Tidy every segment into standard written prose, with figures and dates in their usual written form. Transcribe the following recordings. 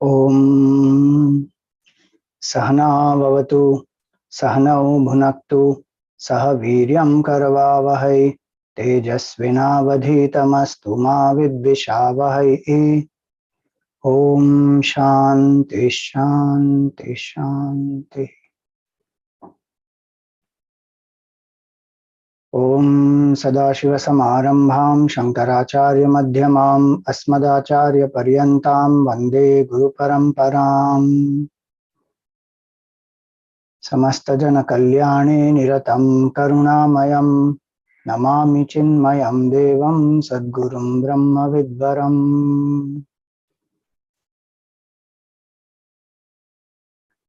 Om Sahana Vavatu Sahanau Bhunaktu Saha Viryam Karavavahai Tejasvinavadhitamastu ma vidvishavahai. Om Shanti Shanti Shanti. Om Sadashiva Samarambham Shankaracharya Madhyamam Asmadacharya Paryantam Vande Guru Paramparam. Samastajana Kalyane Niratam Karunamayam Namami Chinmayam Devam Sadgurum Brahma Vidvaram.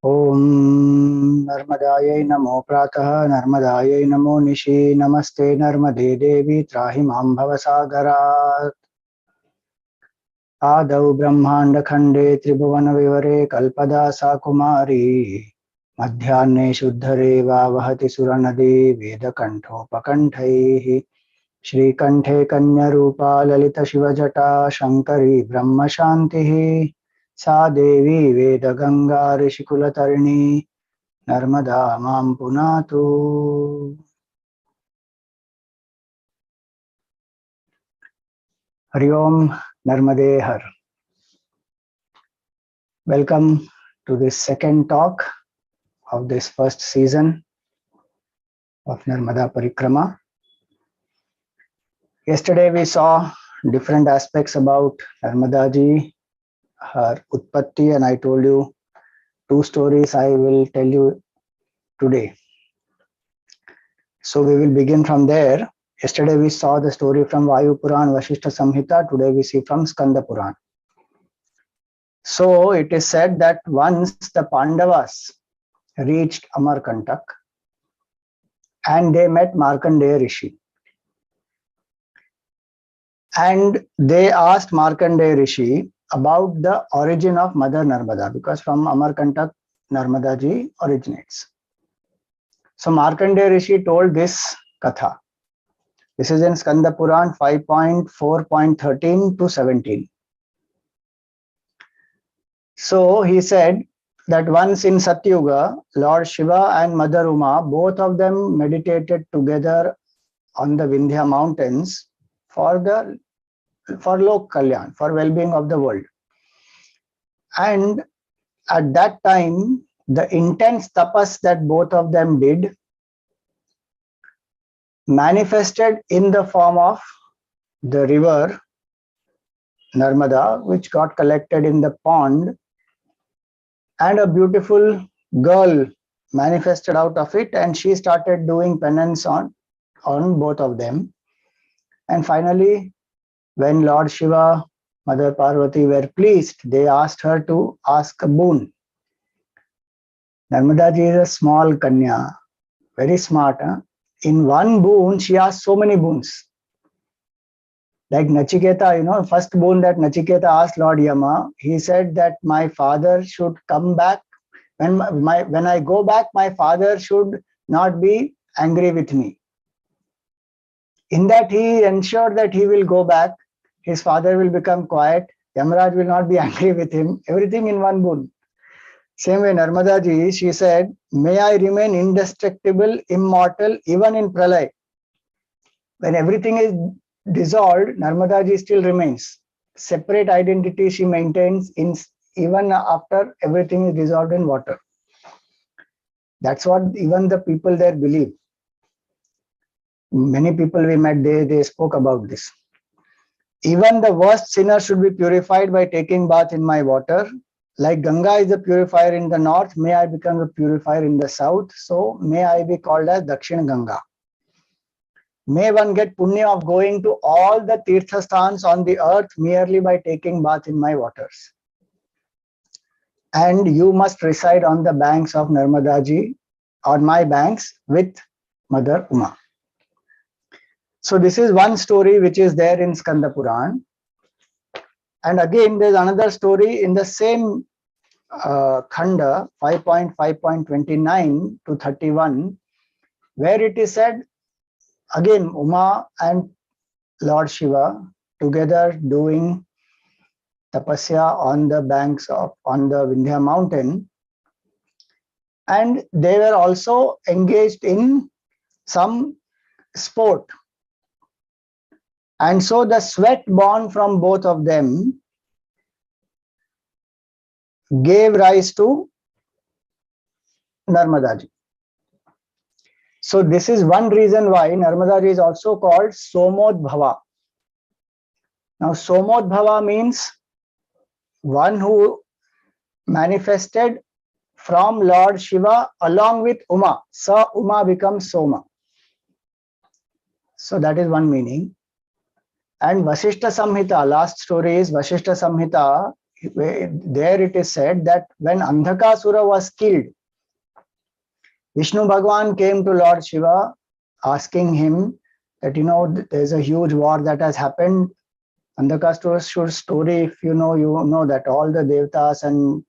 Om Narmadayai Namo Pratah Narmadayai Namo Nishi Namaste Narmade Devi Trahimam Bhavasagarat. Adau Brahmanda Khande Tribhuvana Vivare Kalpadasa Kumari Madhyane Shuddhare Vavahati Suranadi Vedakanthopakantaihi Shri Kanthe Kanya Rupa Lalita Shivajata Shankari Brahma Shantihi Sa Devi Veda Ganga Rishikula Tarini Narmada Mam Punatu. Hari Om Narmade Har. Welcome to this second talk of this first season of Narmada Parikrama. Yesterday we saw different aspects about Narmada ji, her Utpatti, and I told you two stories I will tell you today. So we will begin from there. Yesterday we saw the story from Vayu Puran, Vashishta Samhita. Today we see from Skanda Puran. So it is said that once the Pandavas reached Amarkantak and they met Markandeya Rishi. And they asked Markandeya Rishi about the origin of Mother Narmada, because from Amarkantak Narmada ji originates. So Markandeya Rishi told this katha. This is in Skanda Puran 5.4.13 to 17. So he said that once in Satyuga, Lord Shiva and Mother Uma, both of them meditated together on the Vindhya mountains for Lok Kalyan, for well-being of the world. And at that time, the intense tapas that both of them did manifested in the form of the river Narmada, which got collected in the pond, and a beautiful girl manifested out of it, and she started doing penance on both of them. And finally, when Lord Shiva, Mother Parvati were pleased, they asked her to ask a boon. Narmada ji is a small Kanya, very smart. In one boon, she asked so many boons. Like Nachiketa, first boon that Nachiketa asked Lord Yama, he said that my father should come back. When I go back, my father should not be angry with me. In that he ensured that he will go back. His father will become quiet. Yamaraj will not be angry with him. Everything in one boon. Same way Narmada ji, she said, may I remain indestructible, immortal, even in Pralay. When everything is dissolved, Narmada ji still remains. Separate identity she maintains even after everything is dissolved in water. That's what even the people there believe. Many people we met, they spoke about this. Even the worst sinner should be purified by taking bath in my water. Like Ganga is a purifier in the north, may I become a purifier in the south. So may I be called as Dakshin Ganga. May one get punya of going to all the tirthasthans on the earth merely by taking bath in my waters. And you must reside on the banks of Narmada ji, on my banks with Mother Uma. So this is one story which is there in Skanda Puran. And again, there's another story in the same Khanda 5.5.29 to 31, where it is said, again, Uma and Lord Shiva together doing tapasya on the Vindhya mountain, and they were also engaged in some sport. And so the sweat born from both of them gave rise to Narmada ji. So this is one reason why Narmada ji is also called Somodbhava. Now Somodbhava means one who manifested from Lord Shiva along with Uma. Sa Uma becomes Soma. So that is one meaning. And Vasishta Samhita, last story is Vasishta Samhita. There it is said that when Andhakasura was killed, Vishnu Bhagwan came to Lord Shiva asking him that, there's a huge war that has happened. Andhakasura's story, if you know that all the Devtas and,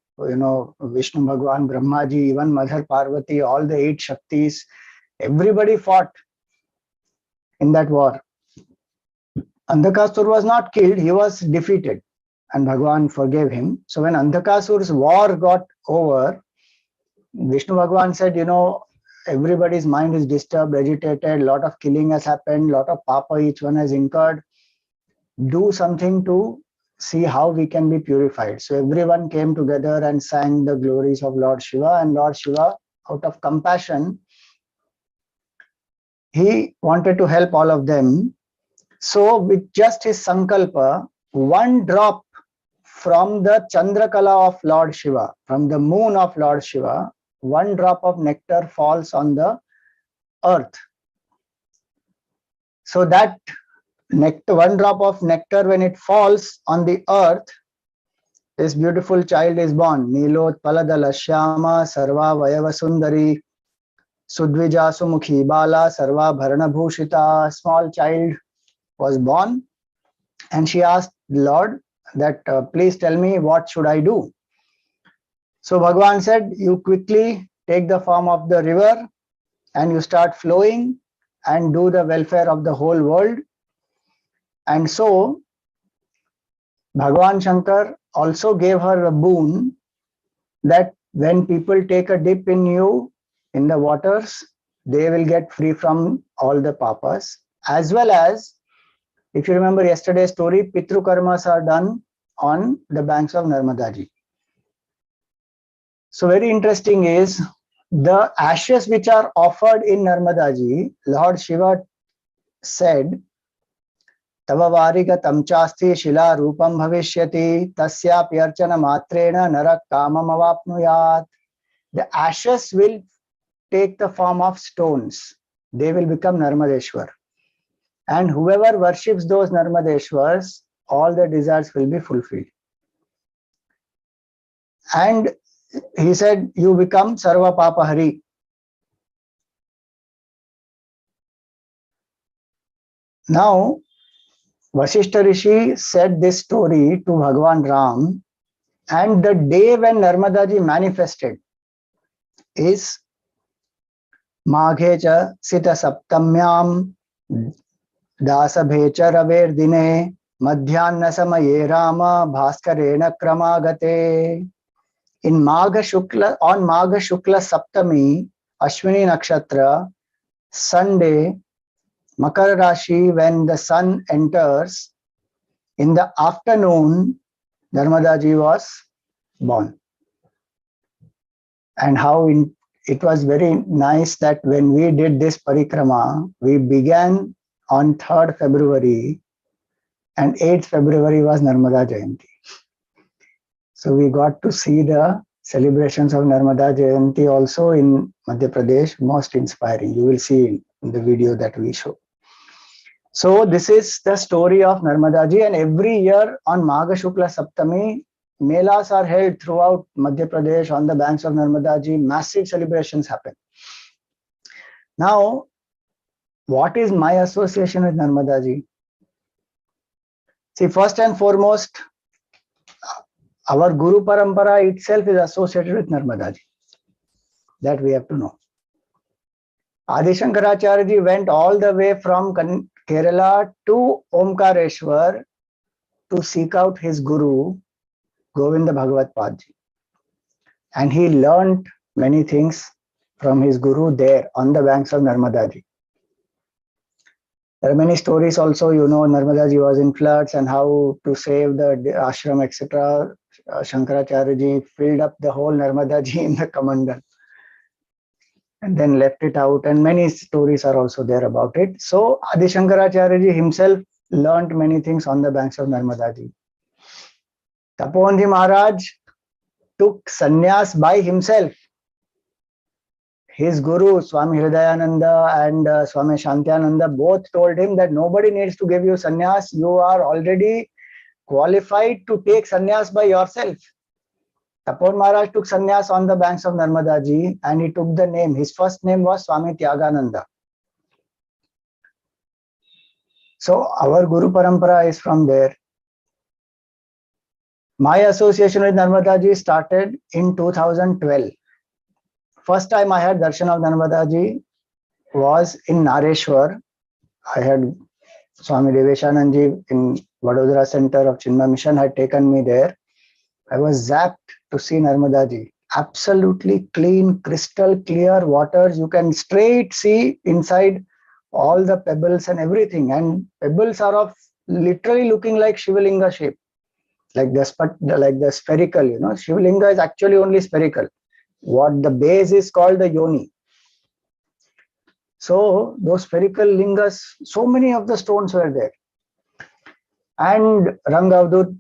Vishnu Bhagwan, Brahmaji, even Mother Parvati, all the 8 Shaktis, everybody fought in that war. Andhakasura was not killed, he was defeated, and Bhagwan forgave him. So when Andhakasura's war got over, Vishnu Bhagwan said, everybody's mind is disturbed, agitated, a lot of killing has happened, lot of papa each one has incurred. Do something to see how we can be purified. So everyone came together and sang the glories of Lord Shiva, and Lord Shiva, out of compassion, he wanted to help all of them. So with just his sankalpa, one drop from the Chandrakala of Lord Shiva, from the moon of Lord Shiva, one drop of nectar falls on the earth. So that nectar, one drop of nectar, when it falls on the earth, this beautiful child is born. Nilot Paladala Shyama Sarva Vayava Sundari Sudvija Sumukhi Bala Sarva Bharana Bhushita. Small child was born, and she asked Lord that please tell me, what should I do? So Bhagwan said, you quickly take the form of the river and you start flowing and do the welfare of the whole world. And so Bhagwan Shankar also gave her a boon that when people take a dip in you in the waters, they will get free from all the papas. As well as, if you remember yesterday's story, Pitru Karmas are done on the banks of Narmada ji. So very interesting is the ashes which are offered in Narmada ji, Lord Shiva said, Tava varigatam chasti shila rupam bhavishyati tasya pyarchana matrena narak kamam avapnuyat. The ashes will take the form of stones. They will become Narmadeshwar. And whoever worships those Narmadeshwars, all their desires will be fulfilled. And he said, you become Sarva Papa Hari. Now, Vasishta Rishi said this story to Bhagwan Ram, and the day when Narmada ji manifested is Maghecha Sita Saptamyam Dasabhecha Raver Dine Madhyanna Samaye Rama Bhaskarena Kramagate. In Magha Shukla, on Magha Shukla Saptami, Ashwini Nakshatra, Sunday, Makar Rashi, when the sun enters, in the afternoon, Narmada ji was born. And how it was very nice that when we did this parikrama, we began on 3rd February and 8th February was Narmada Jayanti. So we got to see the celebrations of Narmada Jayanti also in Madhya Pradesh, most inspiring. You will see in the video that we show. So this is the story of Narmada ji, and every year on Magha Shukla Saptami, melas are held throughout Madhya Pradesh on the banks of Narmada ji. Massive celebrations happen. Now, what is my association with Narmada ji? See, first and foremost, our Guru Parampara itself is associated with Narmada ji. That we have to know. Adi Shankaracharya ji went all the way from Kerala to Omkareshwar to seek out his guru, Govinda Bhagavat Padji. And he learned many things from his guru there on the banks of Narmada Ji. There are many stories also, Narmada Ji was in floods and how to save the ashram, etc. Shankaracharya Ji filled up the whole Narmada Ji in the Kamandan and then left it out, and many stories are also there about it. So Adi Shankaracharya Ji himself learned many things on the banks of Narmada Ji. Taponji Maharaj took sannyas by himself. His guru, Swami Hridayananda and Swami Shantyananda, both told him that nobody needs to give you sannyas. You are already qualified to take sannyas by yourself. Tapon Maharaj took sannyas on the banks of Narmada Ji, and he took the name. His first name was Swami Tyagananda. So our Guru Parampara is from there. My association with Narmada Ji started in 2012. First time I had darshan of Narmada Ji was in Nareshwar. I had Swami Deveshanand Ji in Vadodara Center of Chinmay Mission had taken me there. I was zapped to see Narmada Ji. Absolutely clean, crystal clear waters. You can straight see inside all the pebbles and everything. And pebbles are of literally looking like Shivalinga shape, like the spherical. Shivalinga is actually only spherical. What the base is called the yoni. So those spherical lingas, so many of the stones were there. And Rangavdut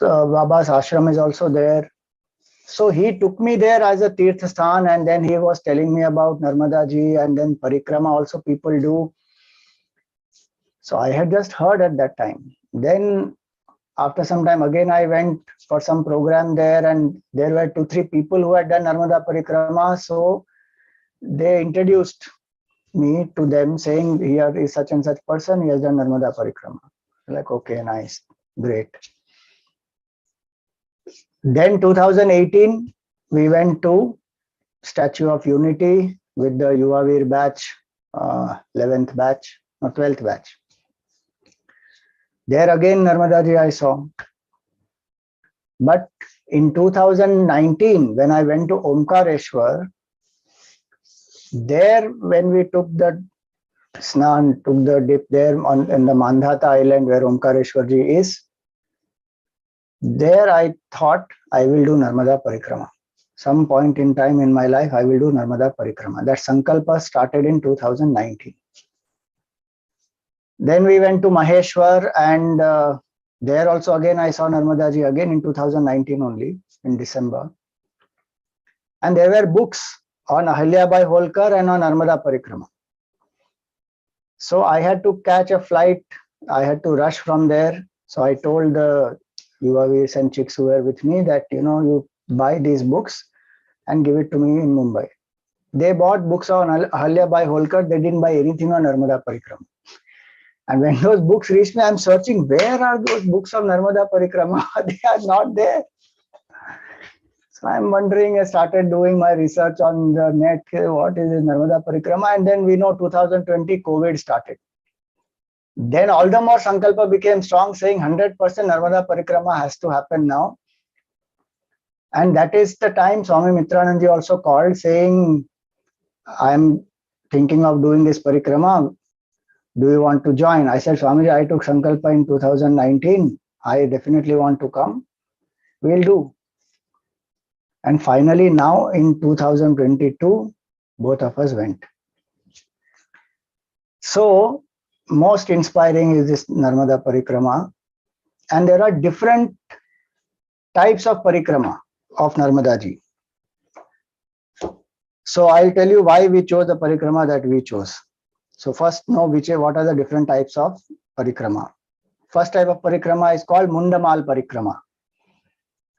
Baba's ashram is also there. So he took me there as a Tirth Sthan, and then he was telling me about Narmada Ji, and then Parikrama also people do. So I had just heard at that time. Then after some time again I went for some program there, and there were 2-3 people who had done Narmada Parikrama. So they introduced me to them saying, here is such and such person, he has done Narmada Parikrama. Like, okay, nice, great. Then 2018, we went to Statue of Unity with the Yuvavir batch, 11th batch, or 12th batch. There again, Narmada Ji I saw. But in 2019, when I went to Omkareshwar, there when we took the snan, took the dip there in the Mandhata island where Omkareshwar Ji is, there I thought I will do Narmada Parikrama. Some point in time in my life, I will do Narmada Parikrama. That Sankalpa started in 2019. Then we went to Maheshwar, and there also again I saw Narmada Ji again in 2019 only, in December. And there were books on Ahilyabai Holkar and on Narmada Parikrama. So I had to catch a flight. I had to rush from there. So I told the Yuvavirs and chicks who were with me that, you buy these books and give it to me in Mumbai. They bought books on Ahilyabai Holkar. They didn't buy anything on Narmada Parikrama. And when those books reached me, I'm searching, where are those books of Narmada Parikrama? They are not there. So I'm wondering, I started doing my research on the net, what is Narmada Parikrama? And then we know 2020 COVID started. Then all the more Sankalpa became strong, saying 100% Narmada Parikrama has to happen now. And that is the time Swami Mitranand Ji also called, saying, I'm thinking of doing this Parikrama. Do you want to join? I said, Swamiji, I took Sankalpa in 2019. I definitely want to come. We'll do. And finally, now in 2022, both of us went. So, most inspiring is this Narmada Parikrama. And there are different types of Parikrama of Narmada Ji. So, I'll tell you why we chose the Parikrama that we chose. So, first know what are the different types of Parikrama. First type of Parikrama is called Mundamal Parikrama.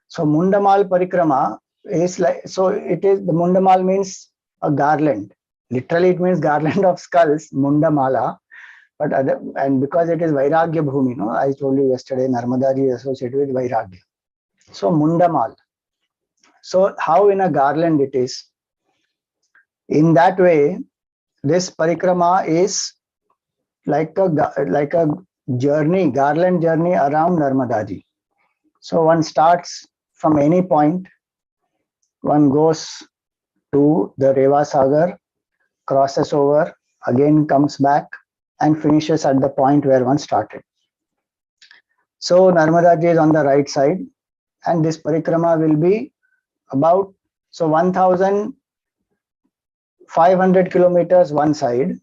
So, Mundamal Parikrama is like, so it is, the Mundamal means a garland. Literally, it means garland of skulls, Mundamala. But and because it is Vairagya Bhumi, I told you yesterday, Narmada Ji is associated with Vairagya. So, Mundamal. So, how in a garland it is? In that way, this Parikrama is like a journey, garland journey around Narmada Ji. So one starts from any point, one goes to the Reva Sagar, crosses over, again comes back and finishes at the point where one started. So Narmada Ji is on the right side, and this parikrama will be about 1,500 kilometers one side.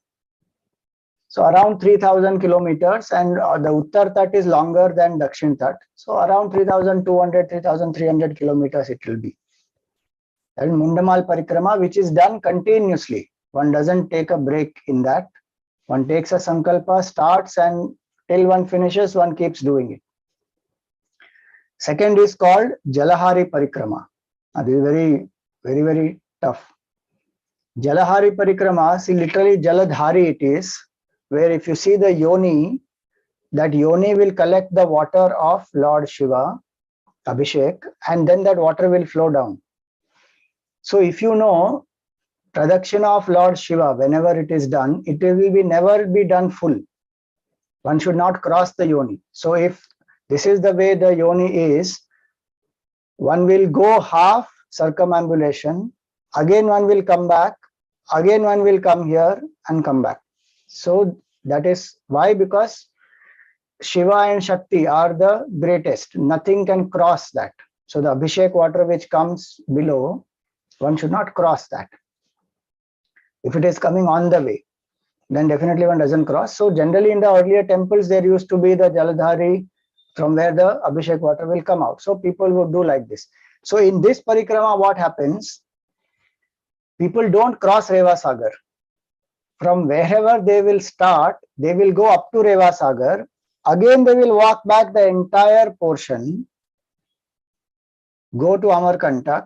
So around 3,000 kilometers, and the Uttar Tat is longer than Dakshin Tat. So around 3,200, 3,300 kilometers it will be. And Mundamal Parikrama, which is done continuously. One doesn't take a break in that. One takes a sankalpa, starts, and till one finishes, one keeps doing it. Second is called Jalahari Parikrama. This is very, very, very tough. Jalahari Parikrama, see, literally Jaladhari it is, where if you see the yoni, that yoni will collect the water of Lord Shiva, Abhishek, and then that water will flow down. So if you know, Pradakshina of Lord Shiva, whenever it is done, it will be never be done full. One should not cross the yoni. So if this is the way the yoni is, one will go half circumambulation, again one will come back, again one will come here and come back. So that is why, because Shiva and Shakti are the greatest. Nothing can cross that. So the Abhishek water which comes below, one should not cross that. If it is coming on the way, then definitely one doesn't cross. So generally in the earlier temples, there used to be the Jaladhari from where the Abhishek water will come out. So people would do like this. So in this parikrama, what happens? People don't cross Reva Sagar. From wherever they will start, they will go up to Reva Sagar. Again, they will walk back the entire portion, go to Amarkantak,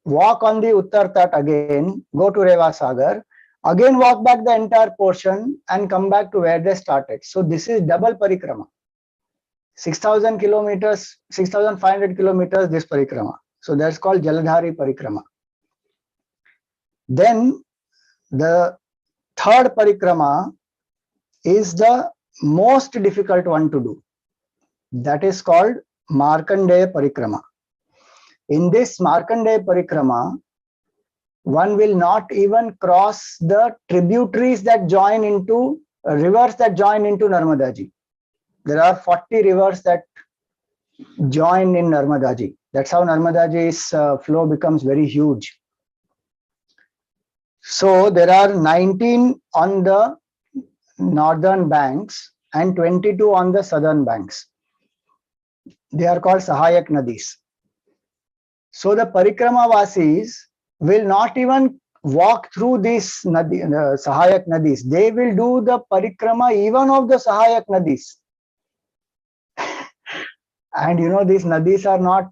walk on the Uttar Tat again, go to Reva Sagar, again walk back the entire portion and come back to where they started. So this is double parikrama. 6,000 kilometers, 6,500 kilometers this parikrama. So that's called Jaladhari Parikrama. Then the third parikrama is the most difficult one to do. That is called Markandeya Parikrama. In this Markandeya Parikrama, one will not even cross the tributaries that join into rivers that join into Narmada Ji. There are 40 rivers that join in Narmada Ji. That's how Narmada Ji's flow becomes very huge. So there are 19 on the northern banks and 22 on the southern banks. They are called Sahayak Nadis. So the Parikrama Vasis will not even walk through these Sahayak Nadis. They will do the Parikrama even of the Sahayak Nadis. And you know, these Nadis are not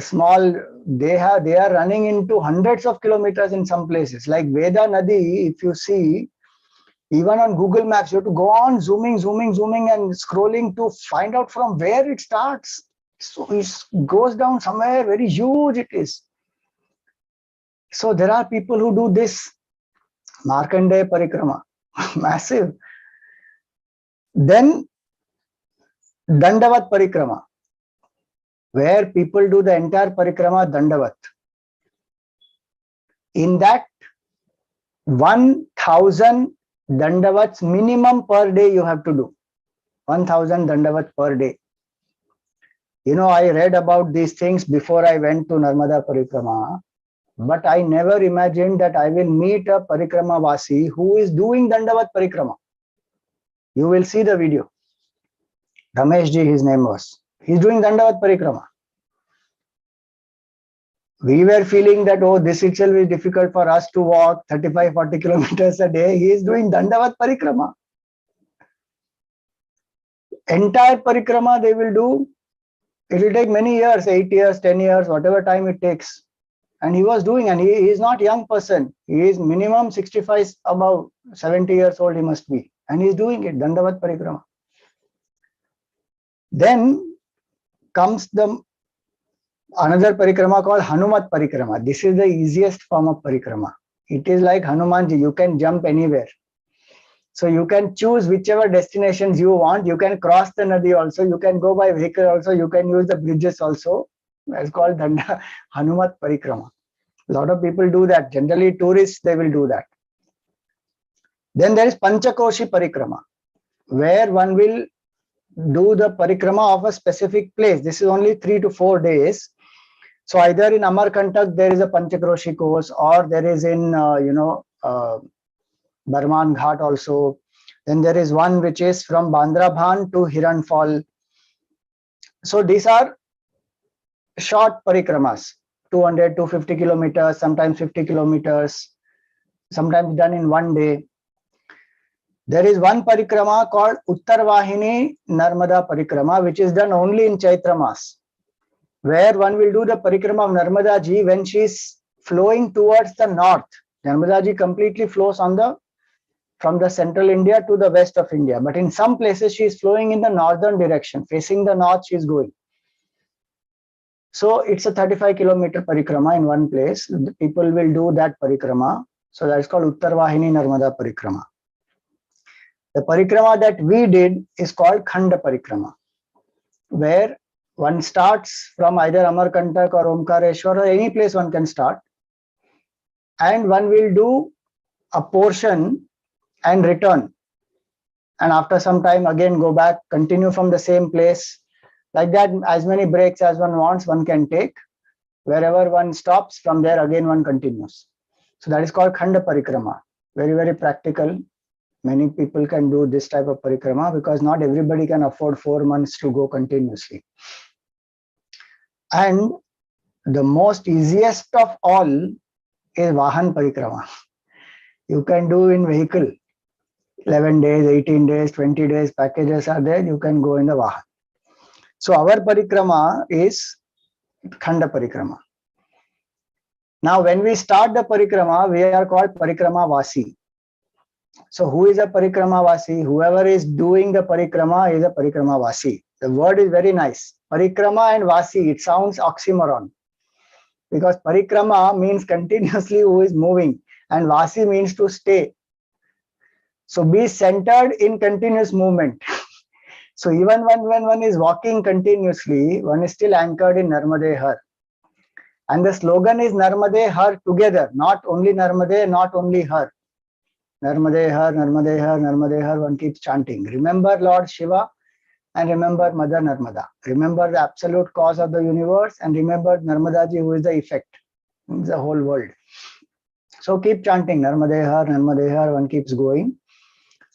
small. They are running into hundreds of kilometers in some places. Like Veda Nadi, if you see, even on Google Maps, you have to go on zooming and scrolling to find out from where it starts. So it goes down somewhere very huge it is. So there are people who do this Markandeya Parikrama, massive. Then Dandavat Parikrama, where people do the entire Parikrama Dandavat. In that, 1,000 Dandavats minimum per day you have to do. 1,000 Dandavats per day. You know, I read about these things before I went to Narmada Parikrama, but I never imagined that I will meet a Parikrama Vasi who is doing Dandavat Parikrama. You will see the video. Ramesh ji, his name was. He's doing Dandavat Parikrama. We were feeling that, oh, this itself is difficult for us to walk 35-40 kilometers a day. He is doing Dandavat Parikrama. Entire Parikrama they will do. It will take many years, 8 years, 10 years, whatever time it takes. And he was doing, and he is not a young person. He is minimum 65, about 70 years old he must be. And he is doing it, Dandavat Parikrama. Then comes the another parikrama called Hanumat Parikrama. This is the easiest form of parikrama. It is like Hanumanji, you can jump anywhere. So you can choose whichever destinations you want. You can cross the Nadi also. You can go by vehicle also. You can use the bridges also. It's called Danda Hanumat Parikrama. A lot of people do that. Generally, tourists, they will do that. Then there is Panchakoshi Parikrama, where one will do the parikrama of a specific place. This is only 3 to 4 days. So either in Amarkantak there is a Panchakroshi course, or there is in Barman Ghat also. Then there is one which is from Bandra Bhan to Hiran Fall. So these are short parikramas, 200, 250 kilometers, sometimes 50 kilometers, sometimes done in one day. There is one parikrama called Uttarvahini Narmada Parikrama, which is done only in Chaitra Mas, where one will do the parikrama of Narmada ji when she is flowing towards the north. Narmada ji completely flows from the central India to the west of India, but in some places she is flowing in the northern direction, facing the north she is going. So it's a 35-kilometer parikrama in one place. The people will do that parikrama. So that is called Uttarvahini Narmada Parikrama. The parikrama that we did is called Khanda Parikrama, where one starts from either Amarkantak or Omkareshwar or any place one can start, and one will do a portion and return, and after some time again go back, continue from the same place. Like that, as many breaks as one wants, one can take. Wherever one stops, from there again one continues. So that is called Khanda Parikrama. Very, very practical. Many people can do this type of parikrama because not everybody can afford 4 months to go continuously. And the most easiest of all is Vahan Parikrama. You can do in vehicle. 11 days, 18 days, 20 days, packages are there. You can go in the Vahan. So our parikrama is Khanda Parikrama. Now when we start the parikrama, we are called Parikrama Vasi. So who is a Parikrama Vasi? Whoever is doing the parikrama is a Parikrama Vasi. The word is very nice. Parikrama and Vasi, it sounds oxymoron. Because Parikrama means continuously who is moving, and Vasi means to stay. So be centered in continuous movement. So even when one is walking continuously, one is still anchored in Narmade Har. And the slogan is Narmade Har together, not only Narmade, not only Har. Narmade Har, Narmade Har, Narmade Har, one keeps chanting. Remember Lord Shiva and remember Mother Narmada. Remember the absolute cause of the universe and remember Narmada ji who is the effect. It's the whole world. So keep chanting Narmade Har, one keeps going.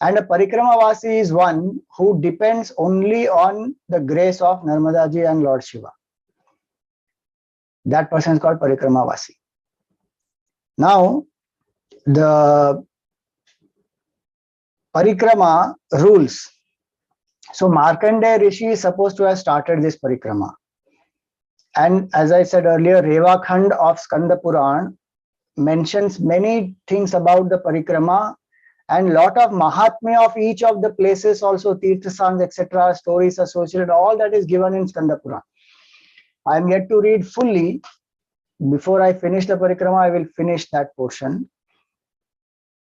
And a Parikrama Vasi is one who depends only on the grace of Narmada ji and Lord Shiva. That person is called Parikrama Vasi. Now, the Parikrama rules. So Markandeya Rishi is supposed to have started this Parikrama. And as I said earlier, Revakhand of Skanda Puran mentions many things about the Parikrama and lot of Mahatmya of each of the places, also Tirthasangs, etc., stories associated, all that is given in Skanda Puran. I am yet to read fully. Before I finish the Parikrama, I will finish that portion.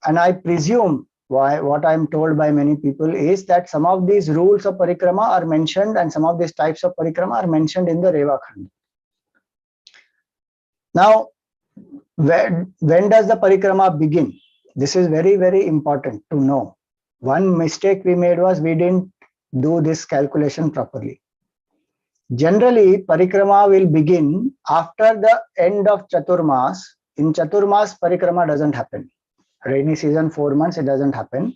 And I presume what I am told by many people is that some of these rules of Parikrama are mentioned and some of these types of Parikrama are mentioned in the Revakhand. Now, when does the Parikrama begin? This is very, very important to know. One mistake we made was we didn't do this calculation properly. Generally, Parikrama will begin after the end of Chaturmas. In Chaturmas, Parikrama doesn't happen. Rainy season, 4 months, it doesn't happen.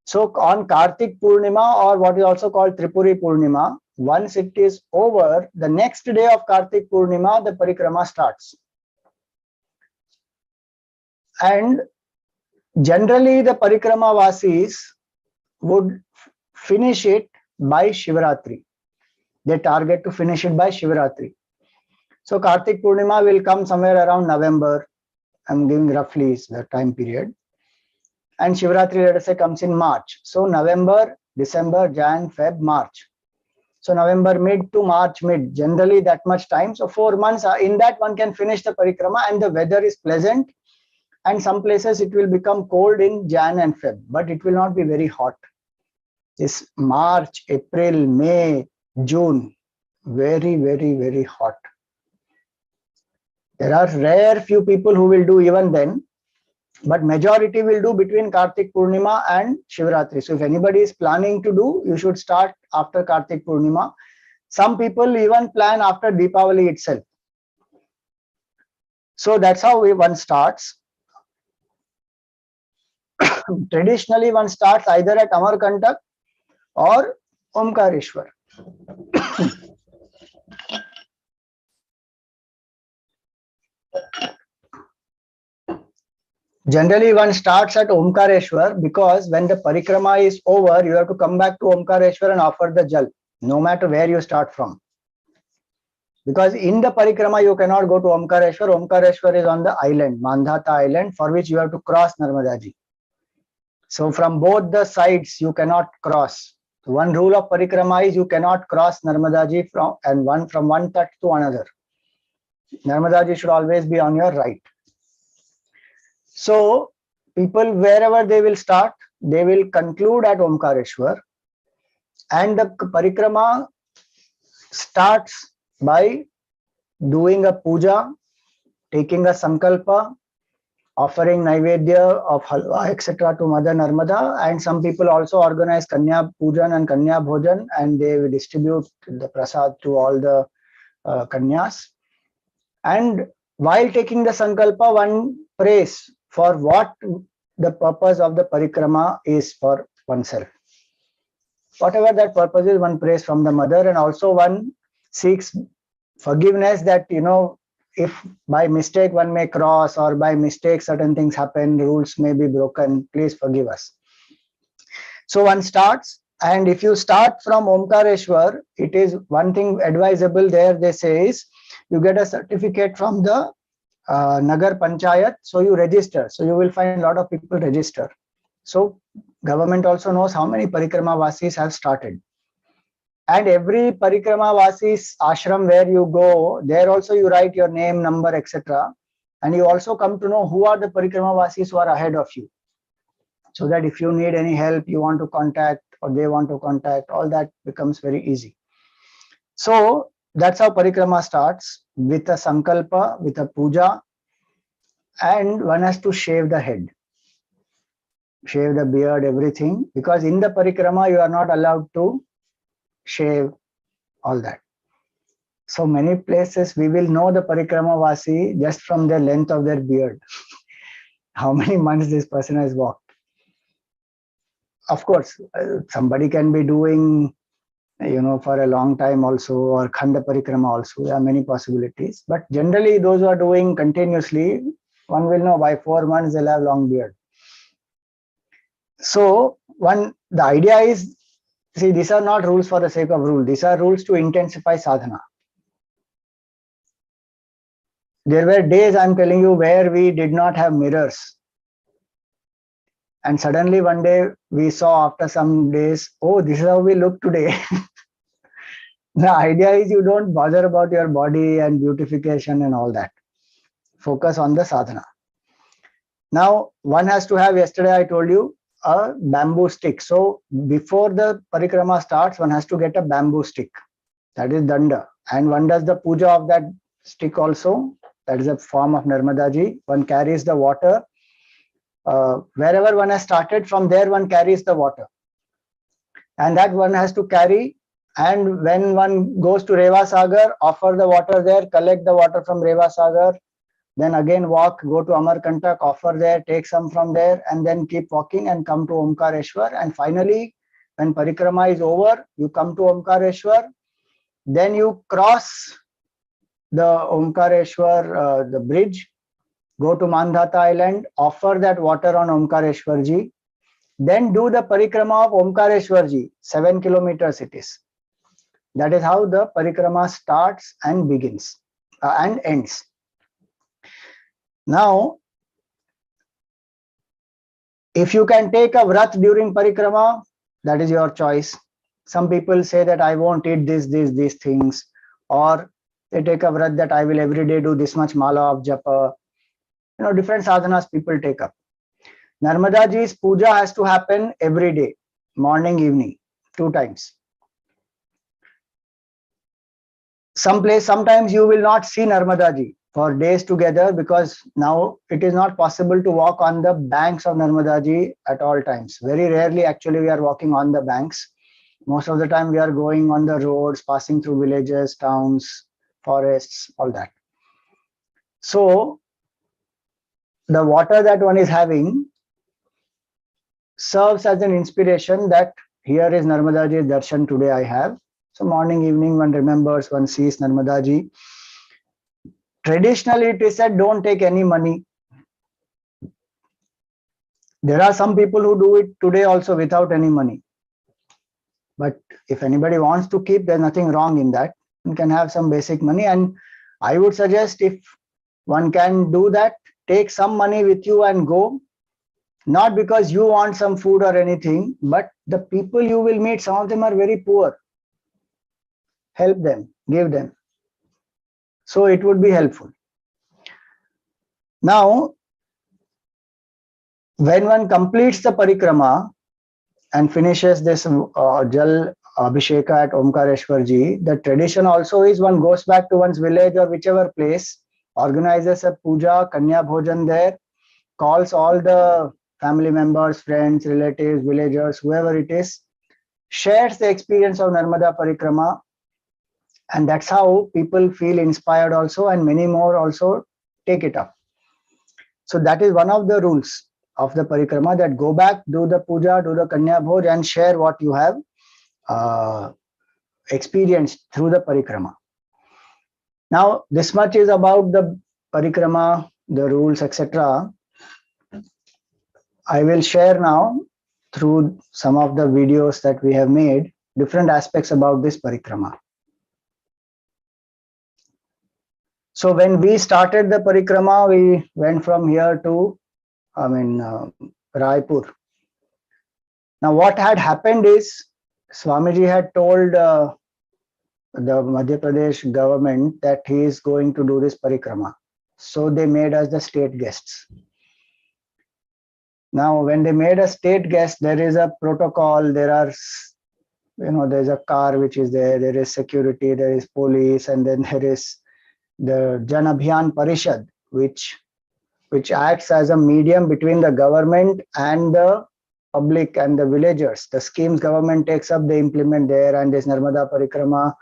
So on Kartik Purnima, or what is also called Tripuri Purnima, once it is over, the next day of Kartik Purnima, the Parikrama starts. And generally, the Parikrama Vasis would finish it by Shivaratri. They target to finish it by Shivaratri. So Kartik Purnima will come somewhere around November. I'm giving roughly the time period. And Shivaratri, let us say, comes in March. So November, December, Jan, Feb, March. So November mid to March mid, generally that much time. So 4 months, in that one can finish the Parikrama and the weather is pleasant. and some places it will become cold in Jan and Feb, but it will not be very hot. This March, April, May, June, very, very, very hot. There are rare few people who will do even then, but majority will do between Kartik Purnima and Shivratri. So if anybody is planning to do, you should start after Kartik Purnima. Some people even plan after Deepavali itself. So that's how one starts. Traditionally, one starts either at Amarkantak or Omkareshwar. Generally, one starts at Omkareshwar because when the parikrama is over, you have to come back to Omkareshwar and offer the jal, no matter where you start from. Because in the parikrama, you cannot go to Omkareshwar. Omkareshwar is on the island, Mandhata island, for which you have to cross Narmada Ji. So from both the sides, you cannot cross. One rule of parikrama is you cannot cross Narmada Ji from one tat to another. Narmada Ji should always be on your right. So people, wherever they will start, they will conclude at Omkareshwar, and the parikrama starts by doing a puja, taking a sankalpa, offering naivedya of halwa, etc. to Mother Narmada, and some people also organize Kanya Pujan and Kanya Bhojan, and they will distribute the prasad to all the Kanyas. And while taking the sankalpa, one prays for what the purpose of the parikrama is for oneself. Whatever that purpose is, one prays from the mother, and also one seeks forgiveness that, if by mistake one may cross, or by mistake certain things happen, rules may be broken, please forgive us. So one starts, and if you start from Omkareshwar, it is one thing advisable there, they say, is you get a certificate from the Nagar Panchayat, so you register. So you will find a lot of people register. So government also knows how many Parikrama Vasis have started. And every Parikrama Vasis ashram where you go, there also you write your name, number, etc. And you also come to know who are the Parikrama Vasis who are ahead of you. So that if you need any help, you want to contact, or they want to contact, all that becomes very easy. So that's how Parikrama starts, with a sankalpa, with a puja, and one has to shave the head, shave the beard, everything, because in the Parikrama you are not allowed to shave all that. So many places we will know the Parikrama Vasi just from the length of their beard, how many months this person has walked. Of course, somebody can be doing for a long time also, or Khanda Parikrama also. There are many possibilities. But generally, those who are doing continuously, one will know by 4 months they'll have long beard. So the idea is, see, these are not rules for the sake of rule. These are rules to intensify sadhana. There were days, I'm telling you, where we did not have mirrors. And suddenly one day we saw, after some days, oh, this is how we look today. The idea is you don't bother about your body and beautification and all that. Focus on the sadhana. Now, one has to have, yesterday I told you, a bamboo stick. So before the parikrama starts, one has to get a bamboo stick. That is danda. And one does the puja of that stick also. That is a form of Narmada Ji. One carries the water. Wherever one has started, from there one carries the water. And that one has to carry. And when one goes to Reva Sagar, offer the water there, collect the water from Reva Sagar, then again walk, go to Amarkantak, offer there, take some from there, and then keep walking and come to Omkareshwar. And finally, when parikrama is over, you come to Omkareshwar, then you cross the Omkareshwar, the bridge, go to Mandhata Island, offer that water on Omkareshwar Ji, then do the parikrama of Omkareshwar Ji, 7 kilometers it is. That is how the parikrama starts and begins and ends. Now, if you can take a vrat during parikrama, that is your choice. Some people say that I won't eat these things, or they take a vrat that I will every day do this much mala of japa. different sadhanas people take up. Narmada Ji's puja has to happen every day, morning, evening, 2 times. Sometimes you will not see Narmada Ji for days together, because now it is not possible to walk on the banks of Narmada Ji at all times. Very rarely actually we are walking on the banks. Most of the time we are going on the roads, passing through villages, towns, forests, all that. So the water that one is having serves as an inspiration that here is Narmada Ji darshan today I have. So morning, evening, one remembers, one sees Narmada Ji. Traditionally, it is said, don't take any money. There are some people who do it today also without any money. But if anybody wants to keep, there's nothing wrong in that. One can have some basic money. And I would suggest, if one can do that, take some money with you and go. Not because you want some food or anything, but the people you will meet, some of them are very poor. Help them, give them. So it would be helpful. Now, when one completes the parikrama and finishes this Jal Abhisheka at Omkareshwar Ji, the tradition also is one goes back to one's village or whichever place, organizes a puja, Kanya Bhojan there, calls all the family members, friends, relatives, villagers, whoever it is, shares the experience of Narmada Parikrama, and that's how people feel inspired also, and many more also take it up. So that is one of the rules of the parikrama, that go back, do the puja, do the Kanya Bhoj, and share what you have experienced through the parikrama. Now, this much is about the parikrama, the rules, etc. I will share now, through some of the videos that we have made, different aspects about this parikrama. So when we started the parikrama, we went from here to Raipur. Now what had happened is, Swamiji had told the Madhya Pradesh government that he is going to do this parikrama. So they made us the state guests. Now when they made us state guests, there is a protocol, there are, there's a car which is there, there is security, there is police, and then there is the Jan Abhiyan Parishad, which acts as a medium between the government and the public and the villagers. The schemes government takes up, they implement there, and this Narmada Parikrama,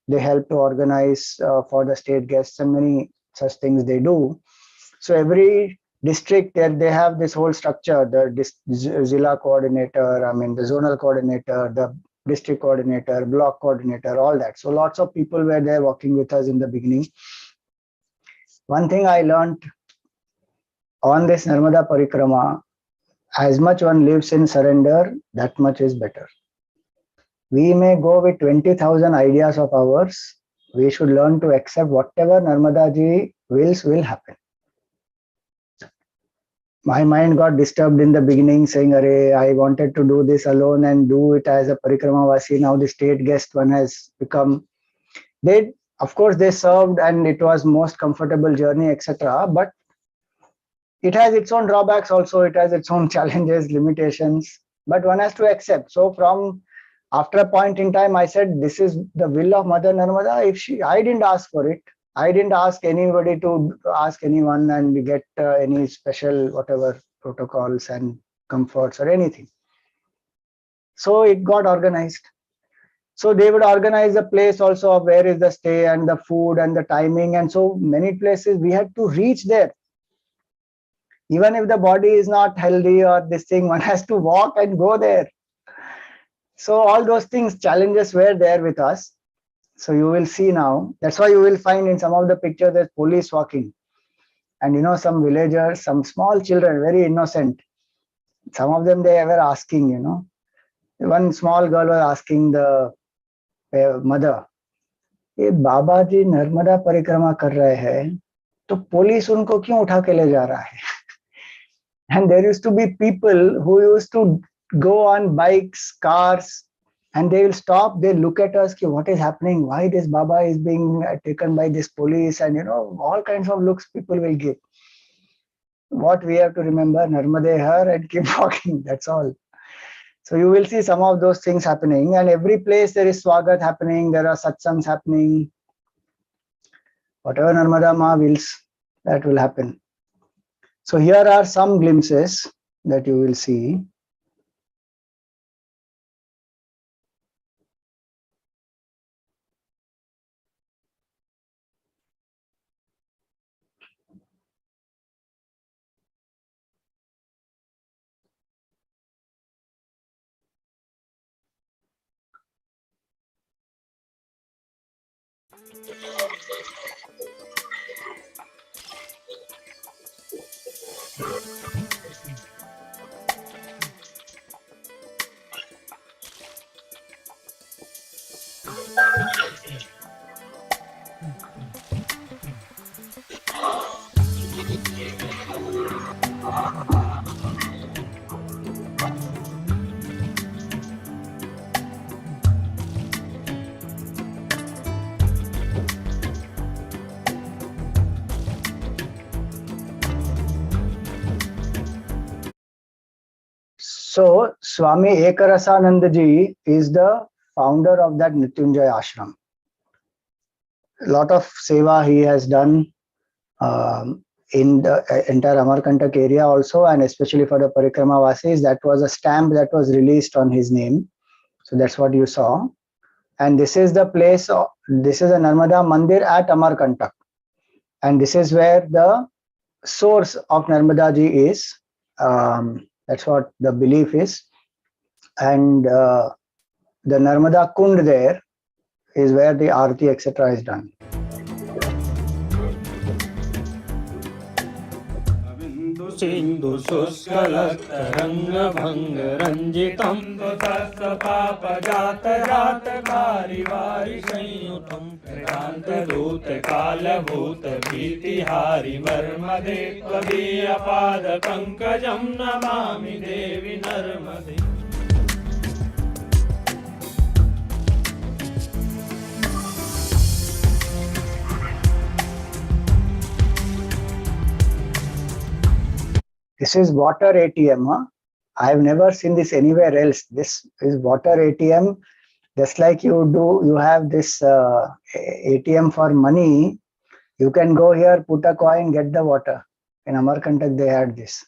they help to organize for the state guests, and many such things they do. So every district, there they have this whole structure, the Zilla coordinator, the zonal coordinator, the district coordinator, block coordinator, all that. So lots of people were there working with us in the beginning. One thing I learned on this Narmada Parikrama, as much one lives in surrender, that much is better. We may go with 20,000 ideas of ours. We should learn to accept whatever Narmada Ji wills will happen. My mind got disturbed in the beginning, saying, "Arey, I wanted to do this alone and do it as a Parikrama Vasi. Now the state guest one has become." Of course, they served, and it was most comfortable journey, etc. But it has its own drawbacks also. It has its own challenges, limitations. But one has to accept. So from after a point in time, I said, this is the will of Mother Narmada. I didn't ask for it. I didn't ask anybody to ask anyone and get any special whatever protocols and comforts or anything. So it got organized. So they would organize the place also of where is the stay and the food and the timing. And so many places we had to reach there. Even if the body is not healthy or this thing, one has to walk and go there. So all those things, challenges were there with us. So you will see now. That's why you will find in some of the pictures there's police walking. And some villagers, some small children, very innocent. Some of them, they were asking, One small girl was asking the mother, "ये बाबा जी नर्मदा परिक्रमा कर रहे हैं, तो police उनको क्यों उठा के ले जा रहा है?" And there used to be people who used to go on bikes, cars, and they will stop, they look at us, what is happening, why this Baba is being taken by this police, and all kinds of looks people will give. what we have to remember, Narmade Har, and keep walking. That's all. So you will see some of those things happening, and every place there is Swagat happening, there are Satsangs happening. Whatever Narmada Ma wills, that will happen. So here are some glimpses that you will see. So Swami Ekarasanand ji is the founder of that Nityunjay ashram. A lot of seva he has done in the entire Amarkantak area also, and especially for the Parikrama Vasis. That was a stamp that was released on his name. So that's what you saw. And this is the place, this is a Narmada Mandir at Amarkantak. And this is where the source of Narmada ji is. That's what the belief is. And the Narmada Kund there is where the Aarti, etc. is done. Sindhu शुष्कलस्तरंग भंग रंजितम पाप जात जात कारी वारि संयुतम क्रांत दूत काल भूत भीति हारि वर्मदे त्वदीय पाद पंकजम नमामि देवी नर्मदे. This is water ATM. I have never seen this anywhere else. This is water ATM. Just like you have this ATM for money. You can go here, put a coin, get the water. In Amarkantak, they had this.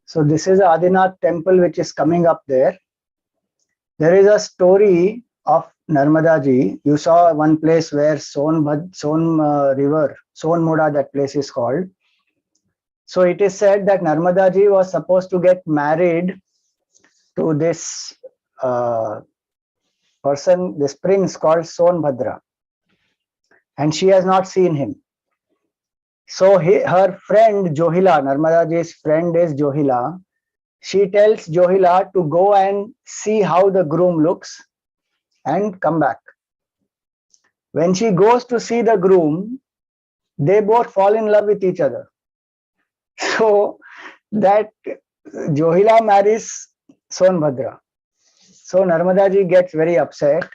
So this is the Adinath temple which is coming up there. There is a story of Narmada ji. You saw one place where Son river, Son Moda, that place is called. So it is said that Narmada ji was supposed to get married to this person, this prince called Sonbhadra. And she has not seen him. So her friend Johila, Narmada ji's friend is Johila. She tells Johila to go and see how the groom looks and come back. When she goes to see the groom, they both fall in love with each other. So that Johila marries Sonbhadra. So Narmada ji gets very upset.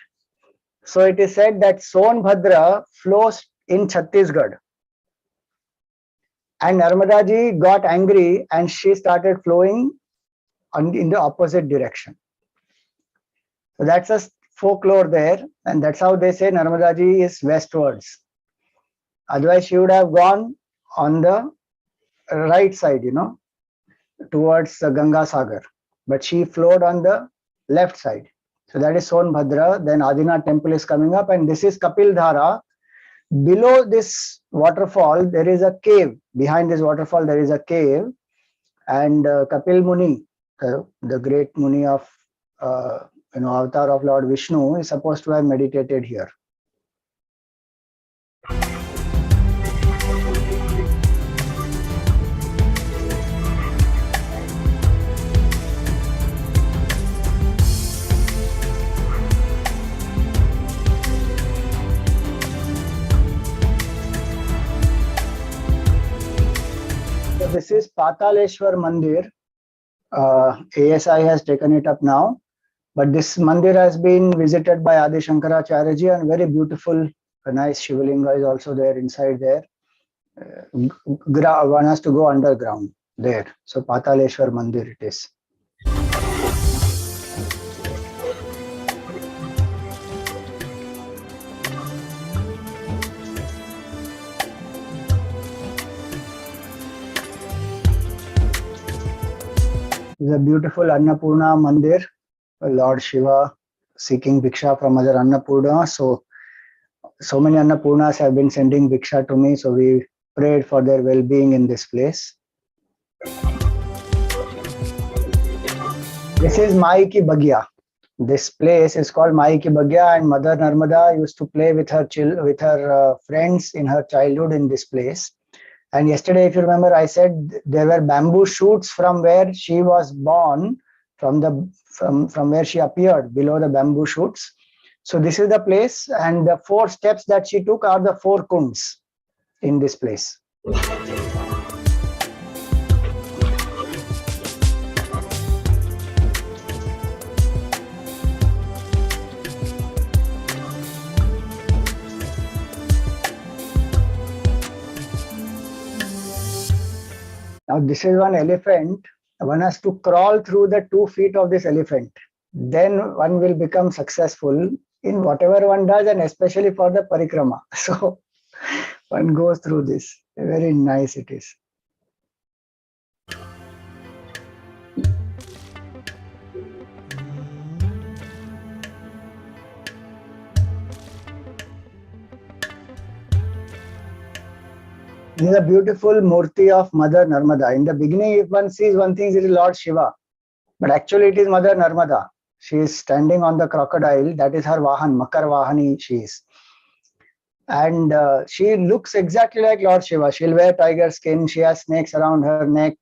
So it is said that Sonbhadra flows in Chhattisgarh. And Narmada ji got angry and she started flowing in the opposite direction. So that's a folklore there, and that's how they say Narmada ji is westwards. Otherwise, she would have gone on the right side, towards the Ganga Sagar. But she flowed on the left side. So that is Sonbhadra. Then Adinath temple is coming up, and this is Kapil Dhara. Below this waterfall, there is a cave. Behind this waterfall, there is a cave. And Kapil Muni, the great Muni of, avatar of Lord Vishnu, is supposed to have meditated here. this is Pataleshwar Mandir. ASI has taken it up now. But this mandir has been visited by Adi Shankaracharya ji, and very beautiful, a nice Shivalinga is also there inside there. One has to go underground there. So Pataleshwar Mandir it is. This is a beautiful Annapurna Mandir. Lord Shiva seeking Bhiksha from Mother Annapurna. So many Annapurnas have been sending Bhiksha to me. So we prayed for their well-being in this place. This is Mai Ki Bagya. This place is called Mai Ki Bagya, and Mother Narmada used to play with her friends in her childhood in this place. And yesterday, if you remember, I said there were bamboo shoots from where she was born, from where she appeared below the bamboo shoots. So this is the place, and the 4 steps that she took are the 4 kunds in this place. Now this is one elephant. One has to crawl through the 2 feet of this elephant. Then one will become successful in whatever one does, and especially for the parikrama. So one goes through this. Very nice it is. This is a beautiful murti of Mother Narmada. In the beginning, if one sees, one thinks it is Lord Shiva, but actually it is Mother Narmada. She is standing on the crocodile. That is her Vahan, Makar Vahani she is. And she looks exactly like Lord Shiva. She'll wear tiger skin. She has snakes around her neck.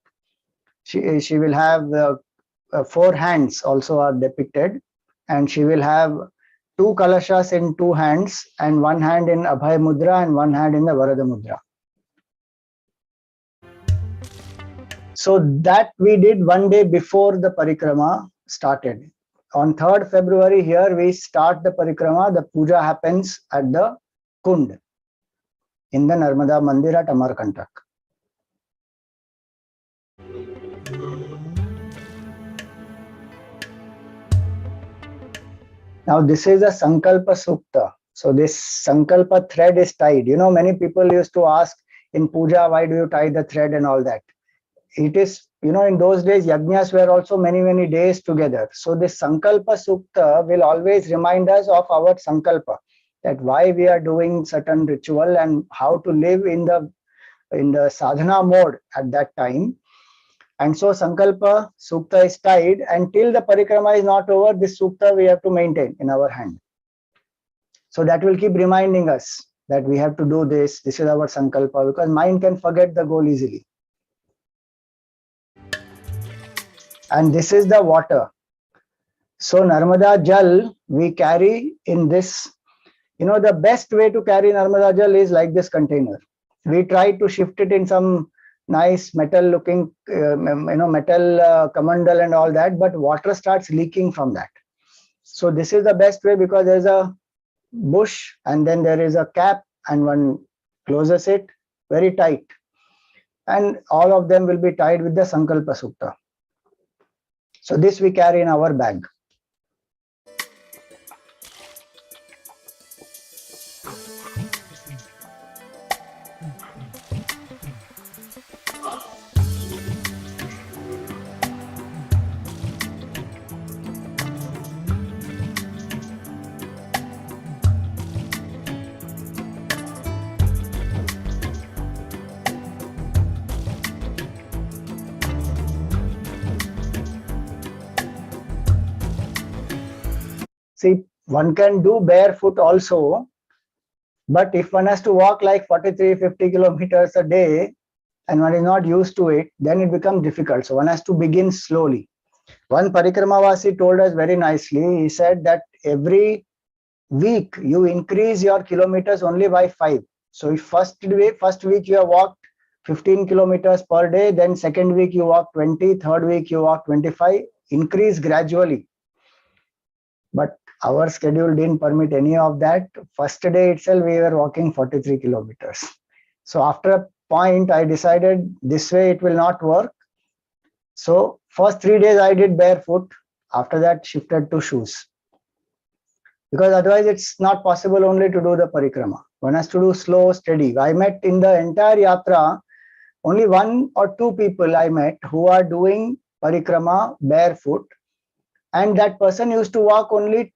She will have 4 hands also are depicted. And she will have 2 kalashas in 2 hands, and 1 hand in Abhay Mudra and 1 hand in the Varada Mudra. So that we did one day before the parikrama started. On 3rd February here we start the parikrama. The puja happens at the Kund in the Narmada Mandir at Amarkantak. Now this is a Sankalpa Sukta. So this Sankalpa thread is tied. You know, many people used to ask in puja, why do you tie the thread and all that? It is, you know, in those days, yajnas were also many days together. So this Sankalpa Sukta will always remind us of our Sankalpa, that why we are doing certain ritual and how to live in the sadhana mode at that time. And so Sankalpa Sukta is tied, and till the parikrama is not over, this Sukta we have to maintain in our hand. So that will keep reminding us that we have to do this. This is our Sankalpa, because mind can forget the goal easily. And this is the water. So Narmada Jal we carry in this. You know, the best way to carry Narmada Jal is like this container. We try to shift it in some nice metal looking, metal kamandal and all that, but water starts leaking from that. So this is the best way, because there's a bush and then there is a cap and one closes it very tight. And all of them will be tied with the Sankalpa Sukta. So this we carry in our bag. See, one can do barefoot also, but if one has to walk like 43-50 kilometers a day and one is not used to it, then it becomes difficult. So one has to begin slowly. One Parikramavasi told us very nicely. He said that every week you increase your kilometers only by 5. So if first week you have walked 15 kilometers per day, then second week you walk 20, third week you walk 25, increase gradually. But our schedule didn't permit any of that. First day itself, we were walking 43 kilometers. So after a point, I decided this way it will not work. So first 3 days I did barefoot. After that, shifted to shoes. Because otherwise it's not possible only to do the parikrama. One has to do slow, steady. I met in the entire yatra, only 1 or 2 people I met who are doing parikrama barefoot. And that person used to walk only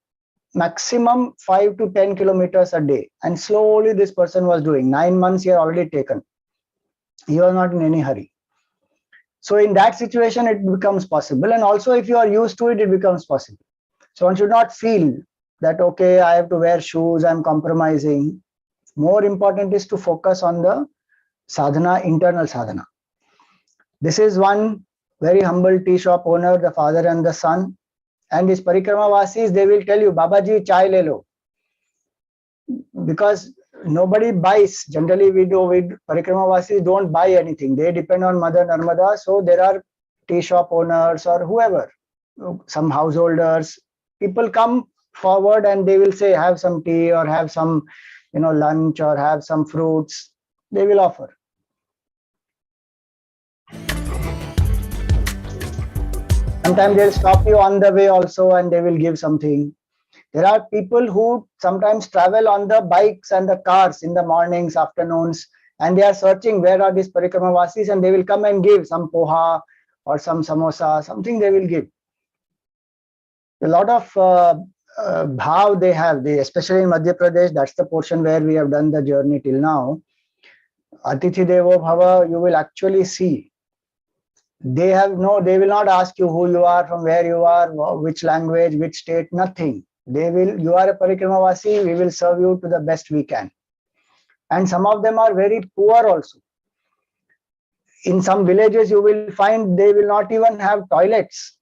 maximum 5 to 10 kilometers a day. And slowly this person was doing. 9 months he had already taken. He was not in any hurry. So in that situation, it becomes possible. And also if you are used to it, it becomes possible. So one should not feel that, okay, I have to wear shoes, I'm compromising. More important is to focus on the sadhana, internal sadhana. This is one very humble tea shop owner, the father and the son. And these parikrama vasis, they will tell you, Babaji, chai le lo. Because nobody buys. Generally, parikrama vasis don't buy anything. They depend on Mother Narmada. So there are tea shop owners or whoever, some householders. People come forward and they will say, have some tea or have some, lunch or have some fruits. They will offer. Sometimes they'll stop you on the way also and they will give something. There are people who sometimes travel on the bikes and the cars in the mornings, afternoons, and they are searching where are these parikrama vasis, and they will come and give some poha or some samosa, something they will give. A lot of bhav they have, especially in Madhya Pradesh, that's the portion where we have done the journey till now. Atithi Devo Bhava, you will actually see. They will not ask you who you are, from where you are, which language, which state, nothing. You are a Parikramavasi, we will serve you to the best we can. And some of them are very poor also. In some villages, you will find they will not even have toilets.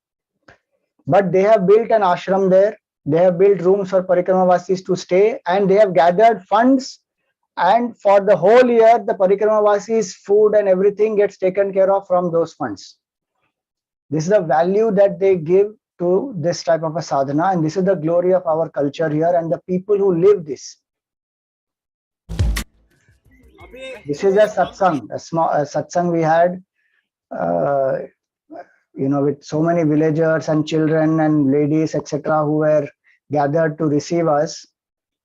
But they have built an ashram there. They have built rooms for Parikramavasis to stay, and they have gathered funds. And for the whole year, the Parikramavasis' food and everything gets taken care of from those funds. This is the value that they give to this type of a sadhana, and this is the glory of our culture here and the people who live this. This is a satsang, a satsang we had, with so many villagers and children and ladies, etc., who were gathered to receive us.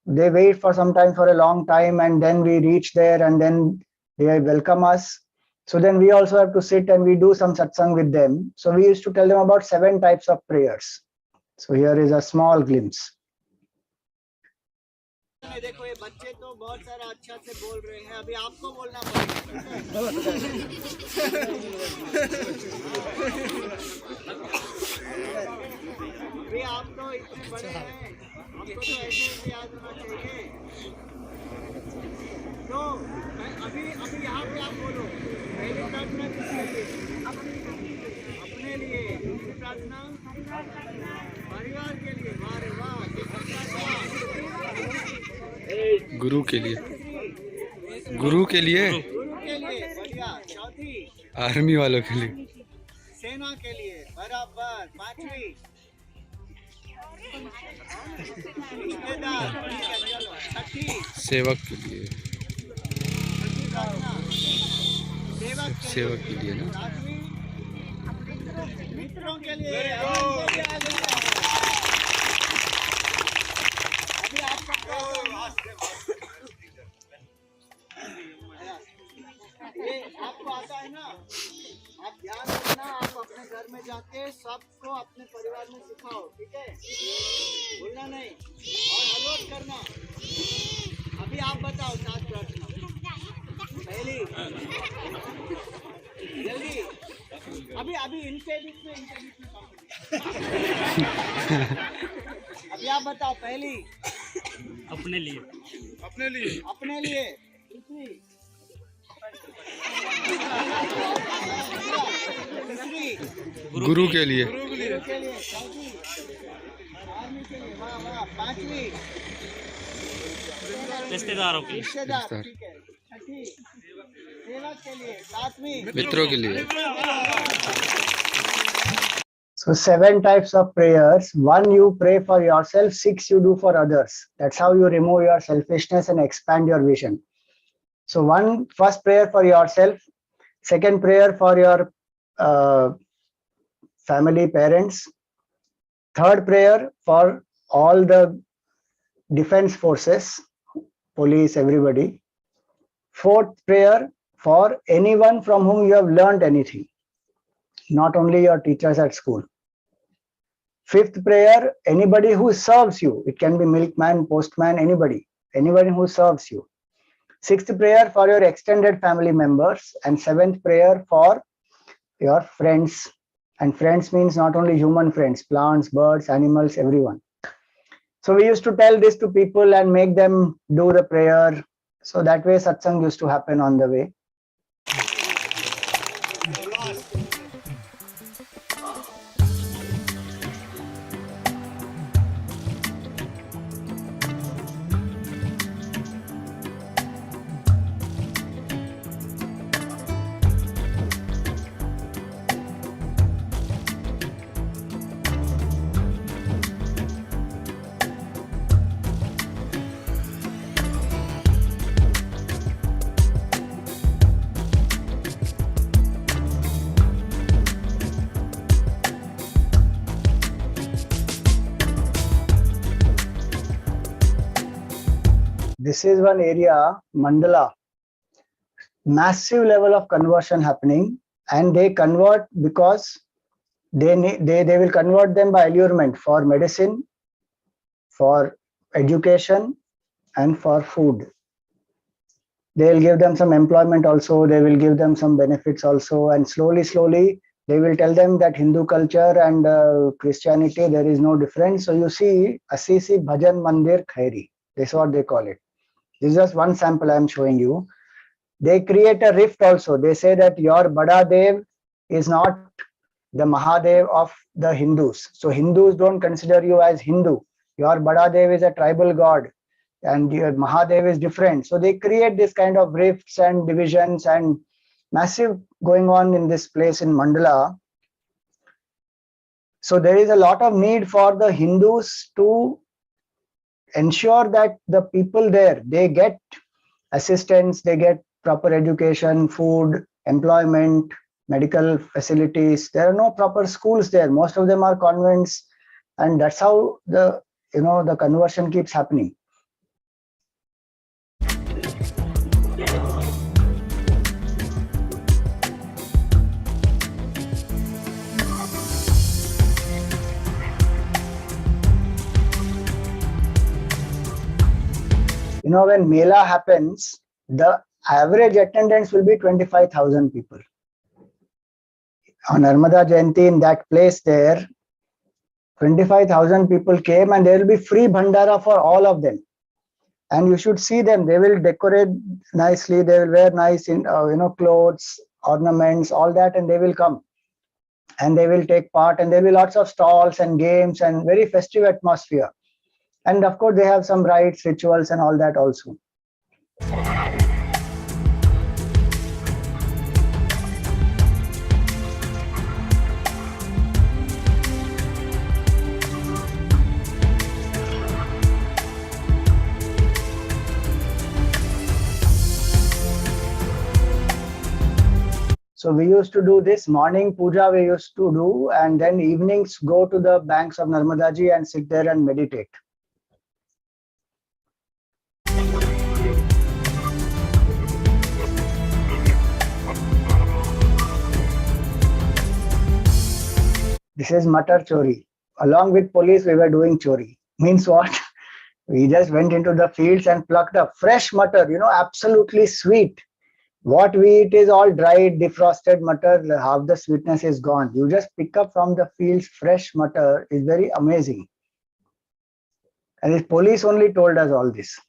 They wait for some time, for a long time, and then we reach there and then they welcome us. So then we also have to sit and we do some satsang with them. So we used to tell them about 7 types of prayers. So here is a small glimpse. देखो ये बच्चे तो बहुत सारा अच्छा से बोल रहे हैं, अभी आपको बोलना पड़ेगा। अभी आप तो इतने बड़े हैं, आपको तो ऐसे याद होना चाहिए। तो अभी यहाँ पे आप बोलो, पहली प्रार्थना किसके लिए? अपने लिए। दूसरी प्रार्थना परिवार के लिए। वाह वाह। गुरु के लिए, गुरु के लिए, बढ़िया। चौथी आर्मी वालों के लिए, सेना के लिए, बराबर। 5वीं रिश्तेदार, चलो। 6ठी सेवक के लिए, सेवक के लिए ना। 7वीं मित्रों के लिए। अभी आपका ये आपको आता है ना, आप ध्यान रखना, आप अपने घर में जाके सबको अपने परिवार में सिखाओ, ठीक है? भूलना नहीं और अनुरोध करना। अभी आप बताओ 7 प्रार्थना। पहली जल्दी, अभी इनके बीच में अभी आप बताओ। पहली अपने लिए, अपने लिए। दूसरी गुरु के लिए, चौथी आर्मी के लिए। वाह वाह। 5वीं रिश्तेदारों के लिए, रिश्तेदार, ठीक है। 6ठी सेवा के लिए, सातवीं मित्रों के लिए। So 7 types of prayers. 1, you pray for yourself. 6, you do for others. That's how you remove your selfishness and expand your vision. So first prayer for yourself. Second prayer for your family, parents. Third prayer for all the defense forces, police, everybody. Fourth prayer for anyone from whom you have learned anything, not only your teachers at school. Fifth prayer, anybody who serves you. It can be milkman, postman, anybody who serves you. Sixth prayer for your extended family members. And seventh prayer for your friends. And friends means not only human friends, plants, birds, animals, everyone. So we used to tell this to people and make them do the prayer. So that way satsang used to happen on the way. This is one area, mandala, massive level of conversion happening, and they convert because they will convert them by allurement for medicine, for education, and for food. They will give them some employment also, they will give them some benefits also, and slowly they will tell them that Hindu culture and Christianity, there is no difference. So you see, Assisi Bhajan Mandir Khairi, this is what they call it. This is just one sample I am showing you. They create a rift also. They say that your Bada Dev is not the Mahadev of the Hindus. So Hindus don't consider you as Hindu. Your Bada Dev is a tribal god and your Mahadev is different. So they create this kind of rifts and divisions and massive going on in this place in Mandala. So there is a lot of need for the Hindus to ensure that the people there, they get assistance, they get proper education, food, employment, medical facilities. There are no proper schools there. Most of them are convents, and that's how the conversion keeps happening. When Mela happens, the average attendance will be 25,000 people. On Narmada Jayanti, in that place there, 25,000 people came, and there will be free bhandara for all of them. And you should see them. They will decorate nicely. They will wear nice, clothes, ornaments, all that, and they will come. And they will take part. And there will be lots of stalls and games and very festive atmosphere. And of course, they have some rites, rituals, and all that also. So we used to do this morning puja we used to do, and then evenings go to the banks of Narmada Ji and sit there and meditate. This is Matar Chori. Along with police, we were doing chori. Means what? We just went into the fields and plucked up fresh matar, absolutely sweet. What we eat is all dried, defrosted matar. Half the sweetness is gone. You just pick up from the fields fresh matar. Is very amazing. And the police only told us all this.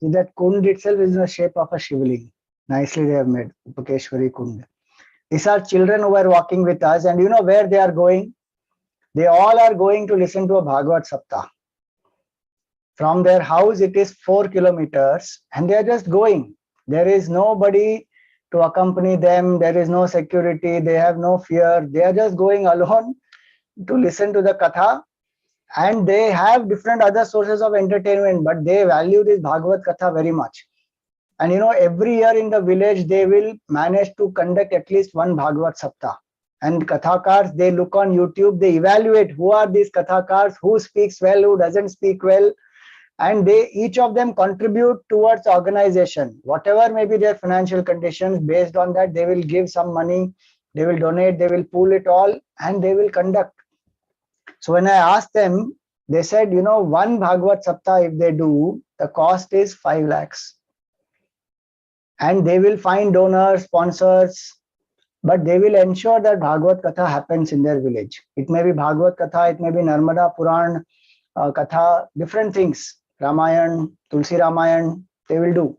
See, that kund itself is in the shape of a shivling. Nicely they have made Upakeshwari Kund. These are children who are walking with us, and you know where they are going? They all are going to listen to a Bhagavad Saptah. From their house, it is 4 kilometers, and they are just going. There is nobody to accompany them. There is no security. They have no fear. They are just going alone to listen to the Katha. And they have different other sources of entertainment, but they value this Bhagavad Katha very much. And you know, every year in the village, they will manage to conduct at least one Bhagavad Saptah. And Kathakars, they look on YouTube, they evaluate who are these Kathakars, who speaks well, who doesn't speak well. And they, each of them contribute towards organization. Whatever may be their financial conditions, based on that, they will give some money, they will donate, they will pool it all, and they will conduct. So when I asked them, they said, you know, one Bhagavad Saptah, if they do, the cost is 5 lakhs. And they will find donors, sponsors, but they will ensure that Bhagavad Katha happens in their village. It may be Bhagavad Katha, it may be Narmada Puran Katha, different things. Ramayan, Tulsi Ramayan, they will do.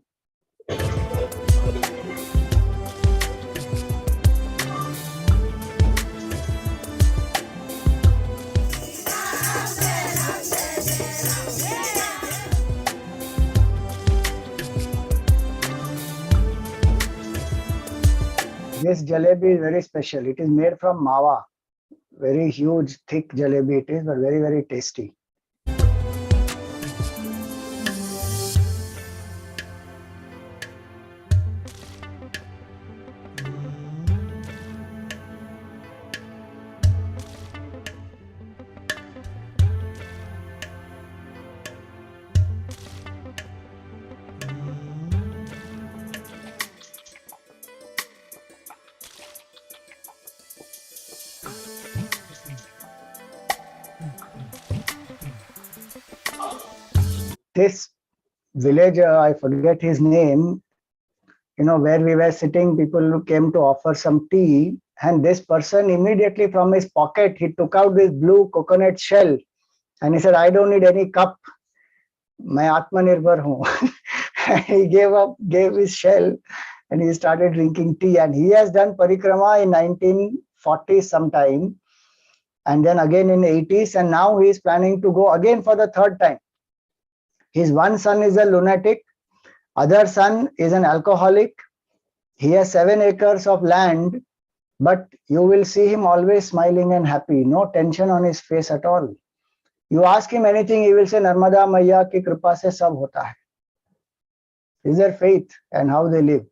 This jalebi is very special. It is made from mawa. Very huge, thick jalebi it is, but very, very tasty. This villager, I forget his name, you know, where we were sitting, people came to offer some tea, and this person immediately from his pocket, he took out this blue coconut shell, and he said, I don't need any cup. Main Atmanirbhar hu. He gave his shell, and he started drinking tea, and he has done parikrama in 1940 sometime, and then again in 80s, and now he is planning to go again for the 3rd time. His one son is a lunatic, other son is an alcoholic. He has 7 acres of land, but you will see him always smiling and happy, no tension on his face at all. You ask him anything, he will say, Narmada Maiya ki kripa se sab hota hai. Is their faith and how they live.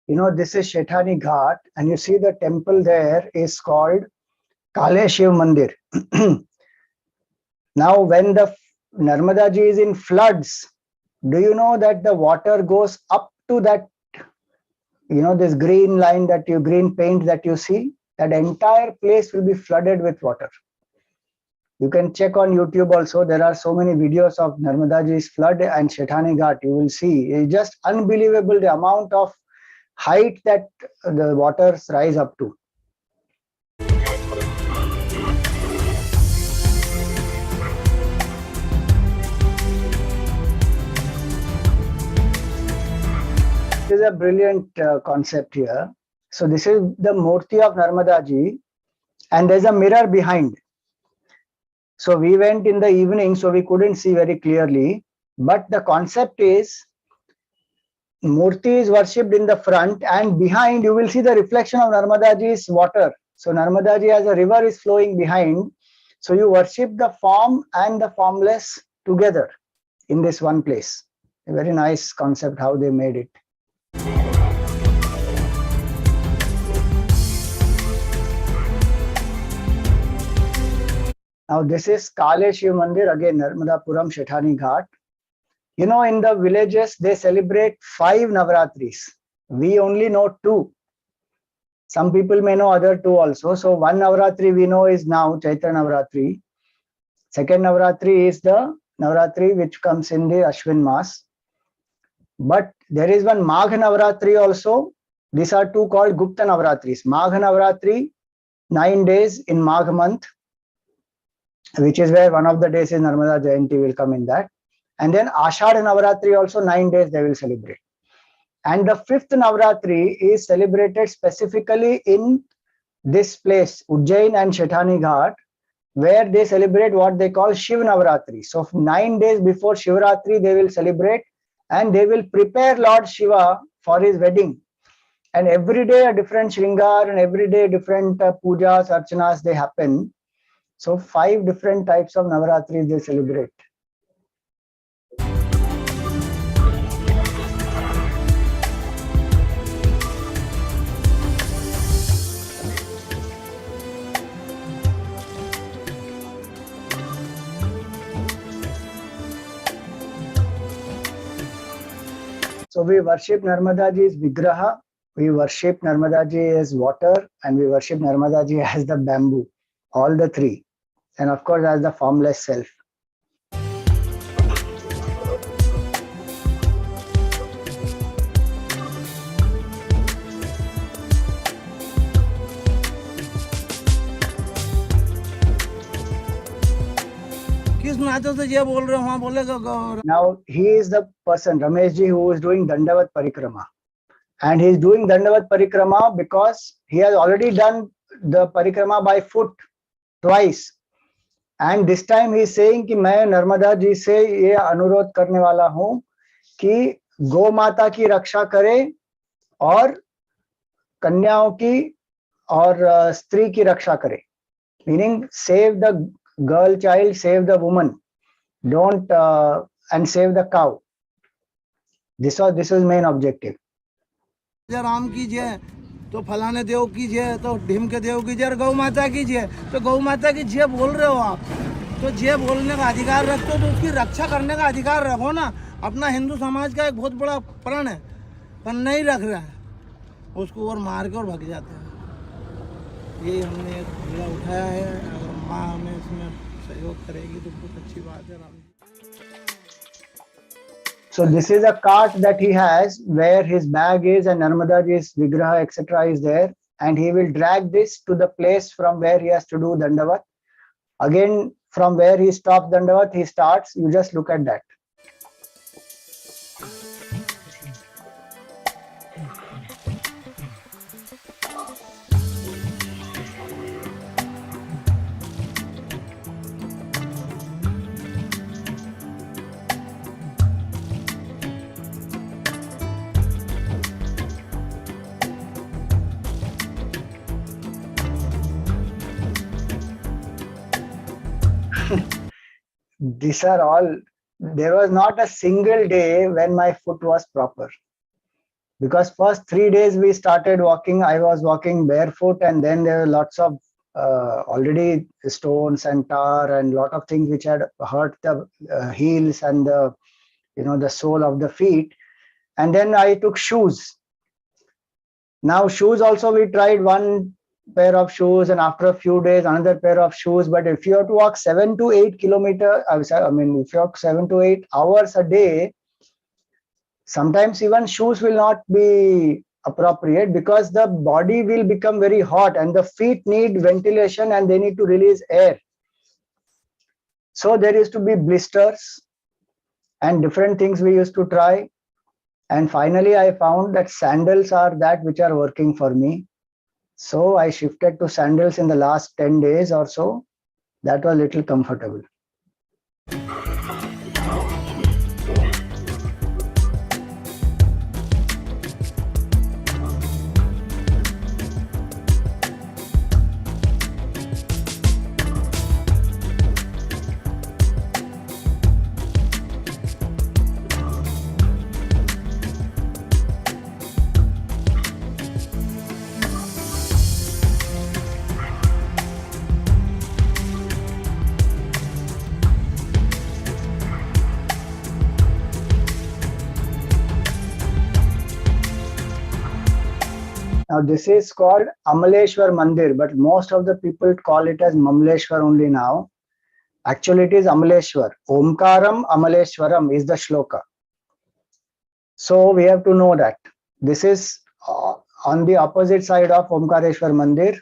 You know, this is Shetani Ghat, and you see the temple there is called Kale Shiv Mandir. Now, when the Narmada ji is in floods, do you know that the water goes up to that, you know, this green line green paint that you see? That entire place will be flooded with water. You can check on YouTube also. There are so many videos of Narmada ji's flood and Shetani Ghat. You will see. It's just unbelievable the amount of height that the waters rise up to. This is a brilliant concept here. So this is the Murti of Narmada ji, and there's a mirror behind. So we went in the evening, so we couldn't see very clearly. But the concept is, Murti is worshipped in the front, and behind you will see the reflection of Narmada Ji's water. So Narmada Ji as a river is flowing behind. So you worship the form and the formless together in this one place. A very nice concept how they made it. Now this is Kale Shiv Mandir, again Narmada Puram Shethani Ghat. You know, in the villages they celebrate 5 Navratris. We only know 2. Some people may know other 2 also. So one Navratri we know is now Chaitra Navratri. Second Navratri is the Navratri which comes in the Ashwin Mas. But there is one Magh Navratri also. These are 2 called Gupta Navratris. Magh Navratri, 9 days in Magh month, which is where one of the days is Narmada Jayanti will come in that. And then Ashad Navratri also 9 days they will celebrate. And the 5th Navratri is celebrated specifically in this place, Ujjain and Shethani Ghat, where they celebrate what they call Shiv Navratri. So 9 days before Shivratri they will celebrate, and they will prepare Lord Shiva for his wedding. And every day a different Shringar and every day different pujas, archanas they happen. So 5 different types of Navaratris they celebrate. So we worship Narmada Ji's Vigraha, we worship Narmada Ji as water, and we worship Narmada Ji as the bamboo, all the 3. And of course as the formless self. Now he is the person, Ramesh Ji, who is doing Dandavat Parikrama. And he is doing Dandavat Parikrama because he has already done the Parikrama by foot twice. And this time he is saying कि मैं नर्मदा जी से ये अनुरोध करने वाला हूँ कि गौ माता की रक्षा करे और कन्याओं की और स्त्री की रक्षा करे. Meaning save the girl child, save the woman, don't and save the cow. This is main objective. Ram कीजिए तो फलाने देव कीजिए तो ढीम के देव कीजिए, गौ माता कीजिए तो गौ माता की जे बोल रहे हो आप, तो जे बोलने का अधिकार रखते हो तो उसकी रक्षा करने का अधिकार रखो ना. अपना हिंदू समाज का एक बहुत बड़ा प्रण है, पर नहीं रख रहा है, उसको और मार के और भाग जाते हैं. ये हमने एक झगड़ा उठाया है. अगर माँ हमें इसमें सहयोग करेगी तो बहुत अच्छी बात है. Ram ji. So this is a cart that he has where his bag is and Narmada Ji's Vigraha etc. is there, and he will drag this to the place from where he has to do Dandavat. Again, from where he stops Dandavat, he starts. You just look at that. These are all, there was not a single day when my foot was proper. Because first 3 days we started walking, I was walking barefoot, and then there were lots of already stones and tar and lot of things which had hurt the heels and the, the sole of the feet. And then I took shoes. Now shoes also we tried one pair of shoes, and after a few days another pair of shoes. But if you have to walk 7 to 8 kilometers, if you walk 7 to 8 hours a day, sometimes even shoes will not be appropriate because the body will become very hot and the feet need ventilation and they need to release air. So there used to be blisters and different things we used to try. And finally I found that sandals are that which are working for me. So I shifted to sandals in the last 10 days or so. That was little comfortable. Now this is called Amaleshwar Mandir, but most of the people call it as Mamleshwar only now. Actually, it is Amaleshwar. Omkaram Amaleshwaram is the shloka. So we have to know that. This is on the opposite side of Omkareshwar Mandir.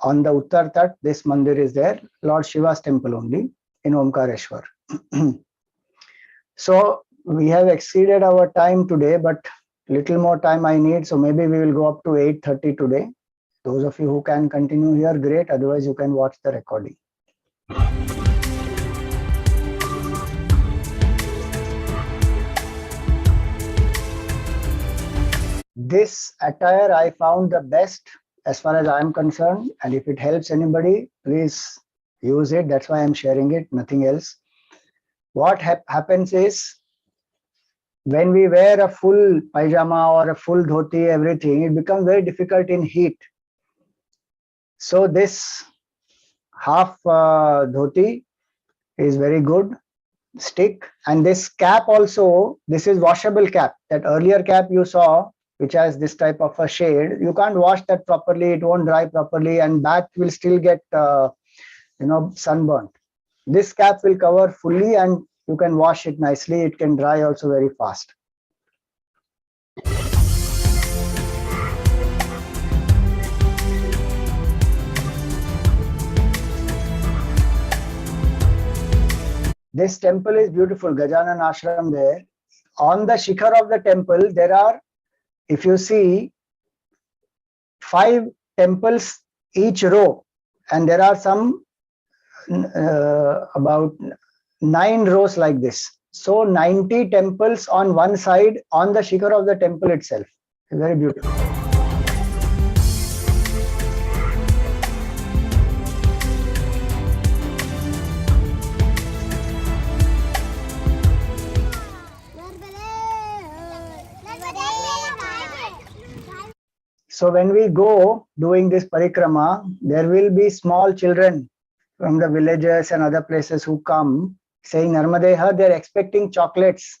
On the Uttar Tat, this Mandir is there. Lord Shiva's temple only in Omkareshwar. So we have exceeded our time today, but little more time I need, so maybe we will go up to 8:30 today. Those of you who can continue here, great. Otherwise, you can watch the recording. This attire I found the best as far as I am concerned, and if it helps anybody, please use it. That's why I'm sharing it, nothing else. What happens is, when we wear a full pajama or a full dhoti, everything, it becomes very difficult in heat. So this half dhoti is very good stick, and this cap also, this is washable cap. That earlier cap you saw, which has this type of a shade, you can't wash that properly, it won't dry properly, and back will still get sunburnt. This cap will cover fully and you can wash it nicely. It can dry also very fast. This temple is beautiful, Gajanan Ashram there. On the shikhar of the temple, there are, if you see, 5 temples each row, and there are some about 9 rows like this. So 90 temples on one side on the shikhar of the temple itself. Very beautiful. So when we go doing this parikrama, there will be small children from the villages and other places who come saying Narmadeha, they're expecting chocolates.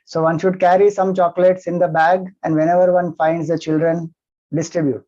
So one should carry some chocolates in the bag, and whenever one finds the children, distribute.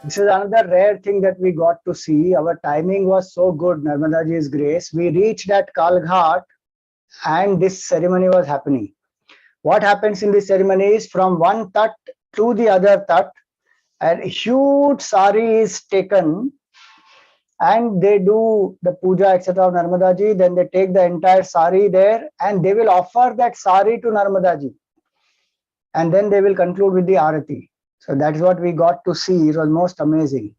This is another rare thing that we got to see. Our timing was so good, Narmada Ji's grace. We reached at Kalghat and this ceremony was happening. What happens in this ceremony is, from one tat to the other tat, a huge sari is taken and they do the puja, etc. of Narmada Ji. Then they take the entire sari there and they will offer that sari to Narmada Ji. and then they will conclude with the Arati. So that is what we got to see. It was most amazing.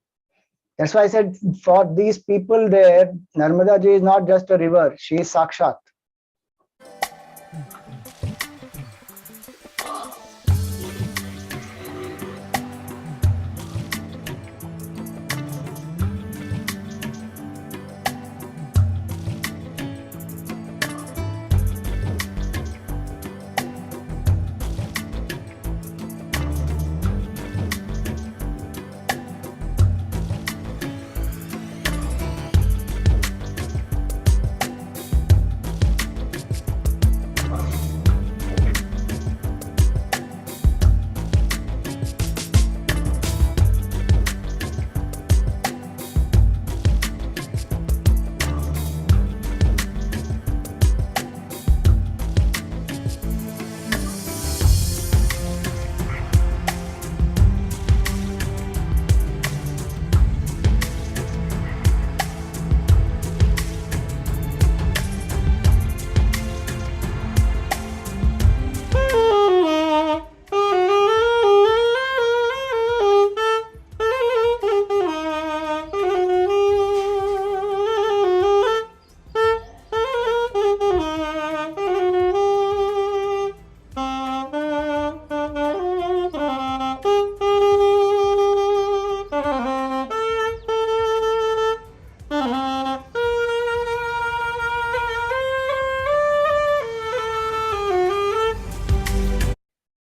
That's why I said for these people there, Narmada ji is not just a river, she is Sakshat.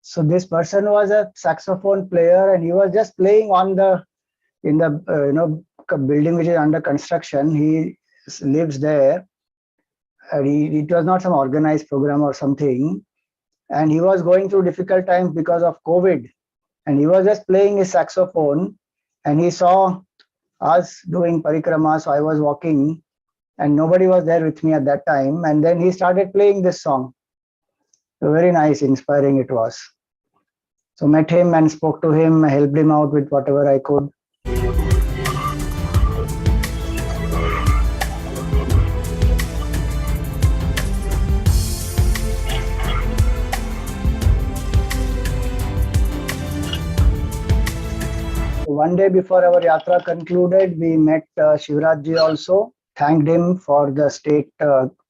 So this person was a saxophone player, and he was just playing on the in the building which is under construction. He lives there. It was not some organized program or something, and he was going through difficult times because of COVID, and he was just playing his saxophone, and he saw us doing parikrama. So I was walking, and nobody was there with me at that time, and then he started playing this song. So very nice, inspiring it was. So met him and spoke to him, helped him out with whatever I could. One day before our yatra concluded, we met Shivraj ji also, thanked him for the state,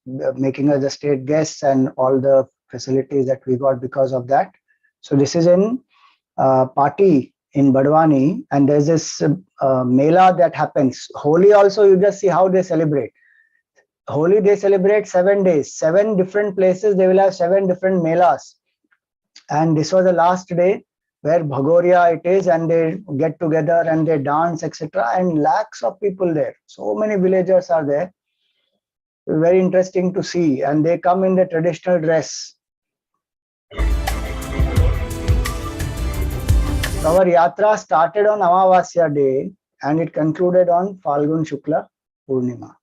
making us the state guests and all the facilities that we got because of that. So this is in Pati in Badwani, and there's this mela that happens. Holi also, you just see how they celebrate. Holi, they celebrate 7 days, 7 different places. They will have 7 different melas. And this was the last day where Bhagoria it is, and they get together and they dance, etc. And lakhs of people there. So many villagers are there. Very interesting to see. And they come in the traditional dress. Our yatra started on Amavasya day and it concluded on Falgun Shukla Purnima.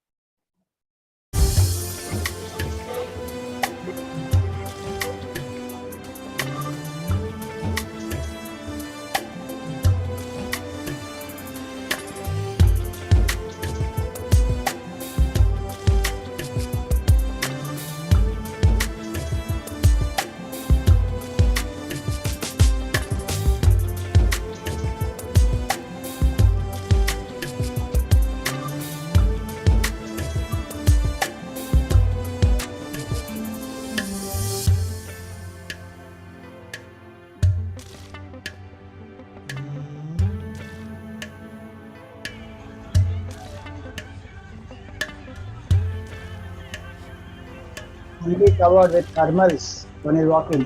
Fully covered with thermals when he's walking.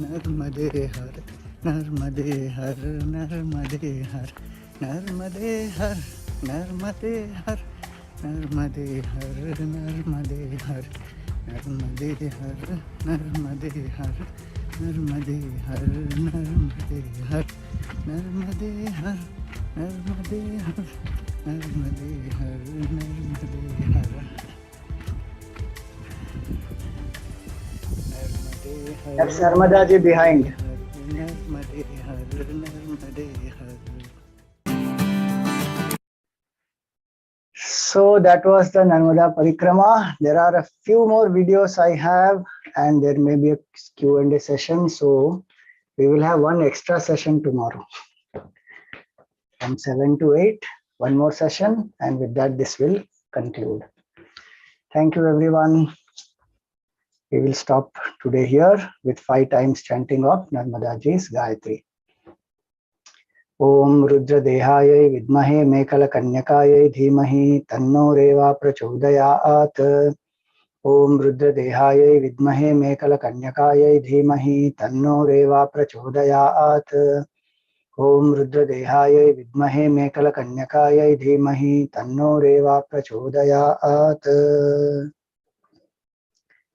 Narmade her Narmade her Narmade her Narmade her Narmade her Narmade her Narmade her Narmade her Narmade her Narmade her Narmade her Narmade her Narmade her Narmade her Narmade her That's Narmada ji behind. So that was the Narmada Parikrama. There are a few more videos I have, and there may be a Q&A session. So we will have one extra session tomorrow from 7 to 8. One more session, and with that, this will conclude. Thank you, everyone. We will stop today here with 5 times chanting of Narmada Ji's Gayatri. Om Rudra Dehayai Vidmahe Mekala Kanyakayai Dhimahi Tanno Reva Prachodayat. Om Rudra Dehayai Vidmahe Mekala Kanyakayai Dhimahi Tanno Reva Prachodayat. Om Rudra Dehayai Vidmahe Mekala Kanyakayai Dhimahi Tanno Reva Prachodayat.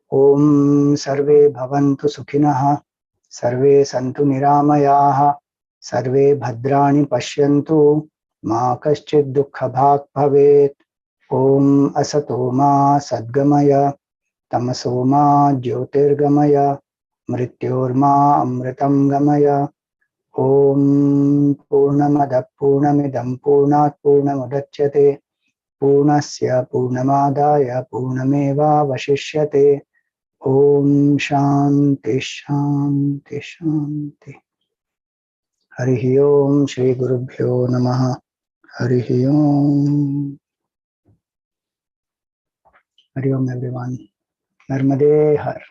Om Sarve Bhavantu Sukhinah Sarve Santu Niramayaah Sarve Bhadrani Pashyantu Ma Kaschid Dukkha Bhag Bhavet. Om Asato Ma Sadgamaya Tamaso Ma Jyotirgamaya Mrityor Ma Amritam Gamaya. Om Purnamada Purnamidam Purnat Purnamudachyate Purnasya Purnamadaya Purnameva Vashishyate. Om Shanti Shanti Shanti. Harihi Om Shri Gurubhyo Namaha. Harihi Om. Hari Om everyone. Narmade Har.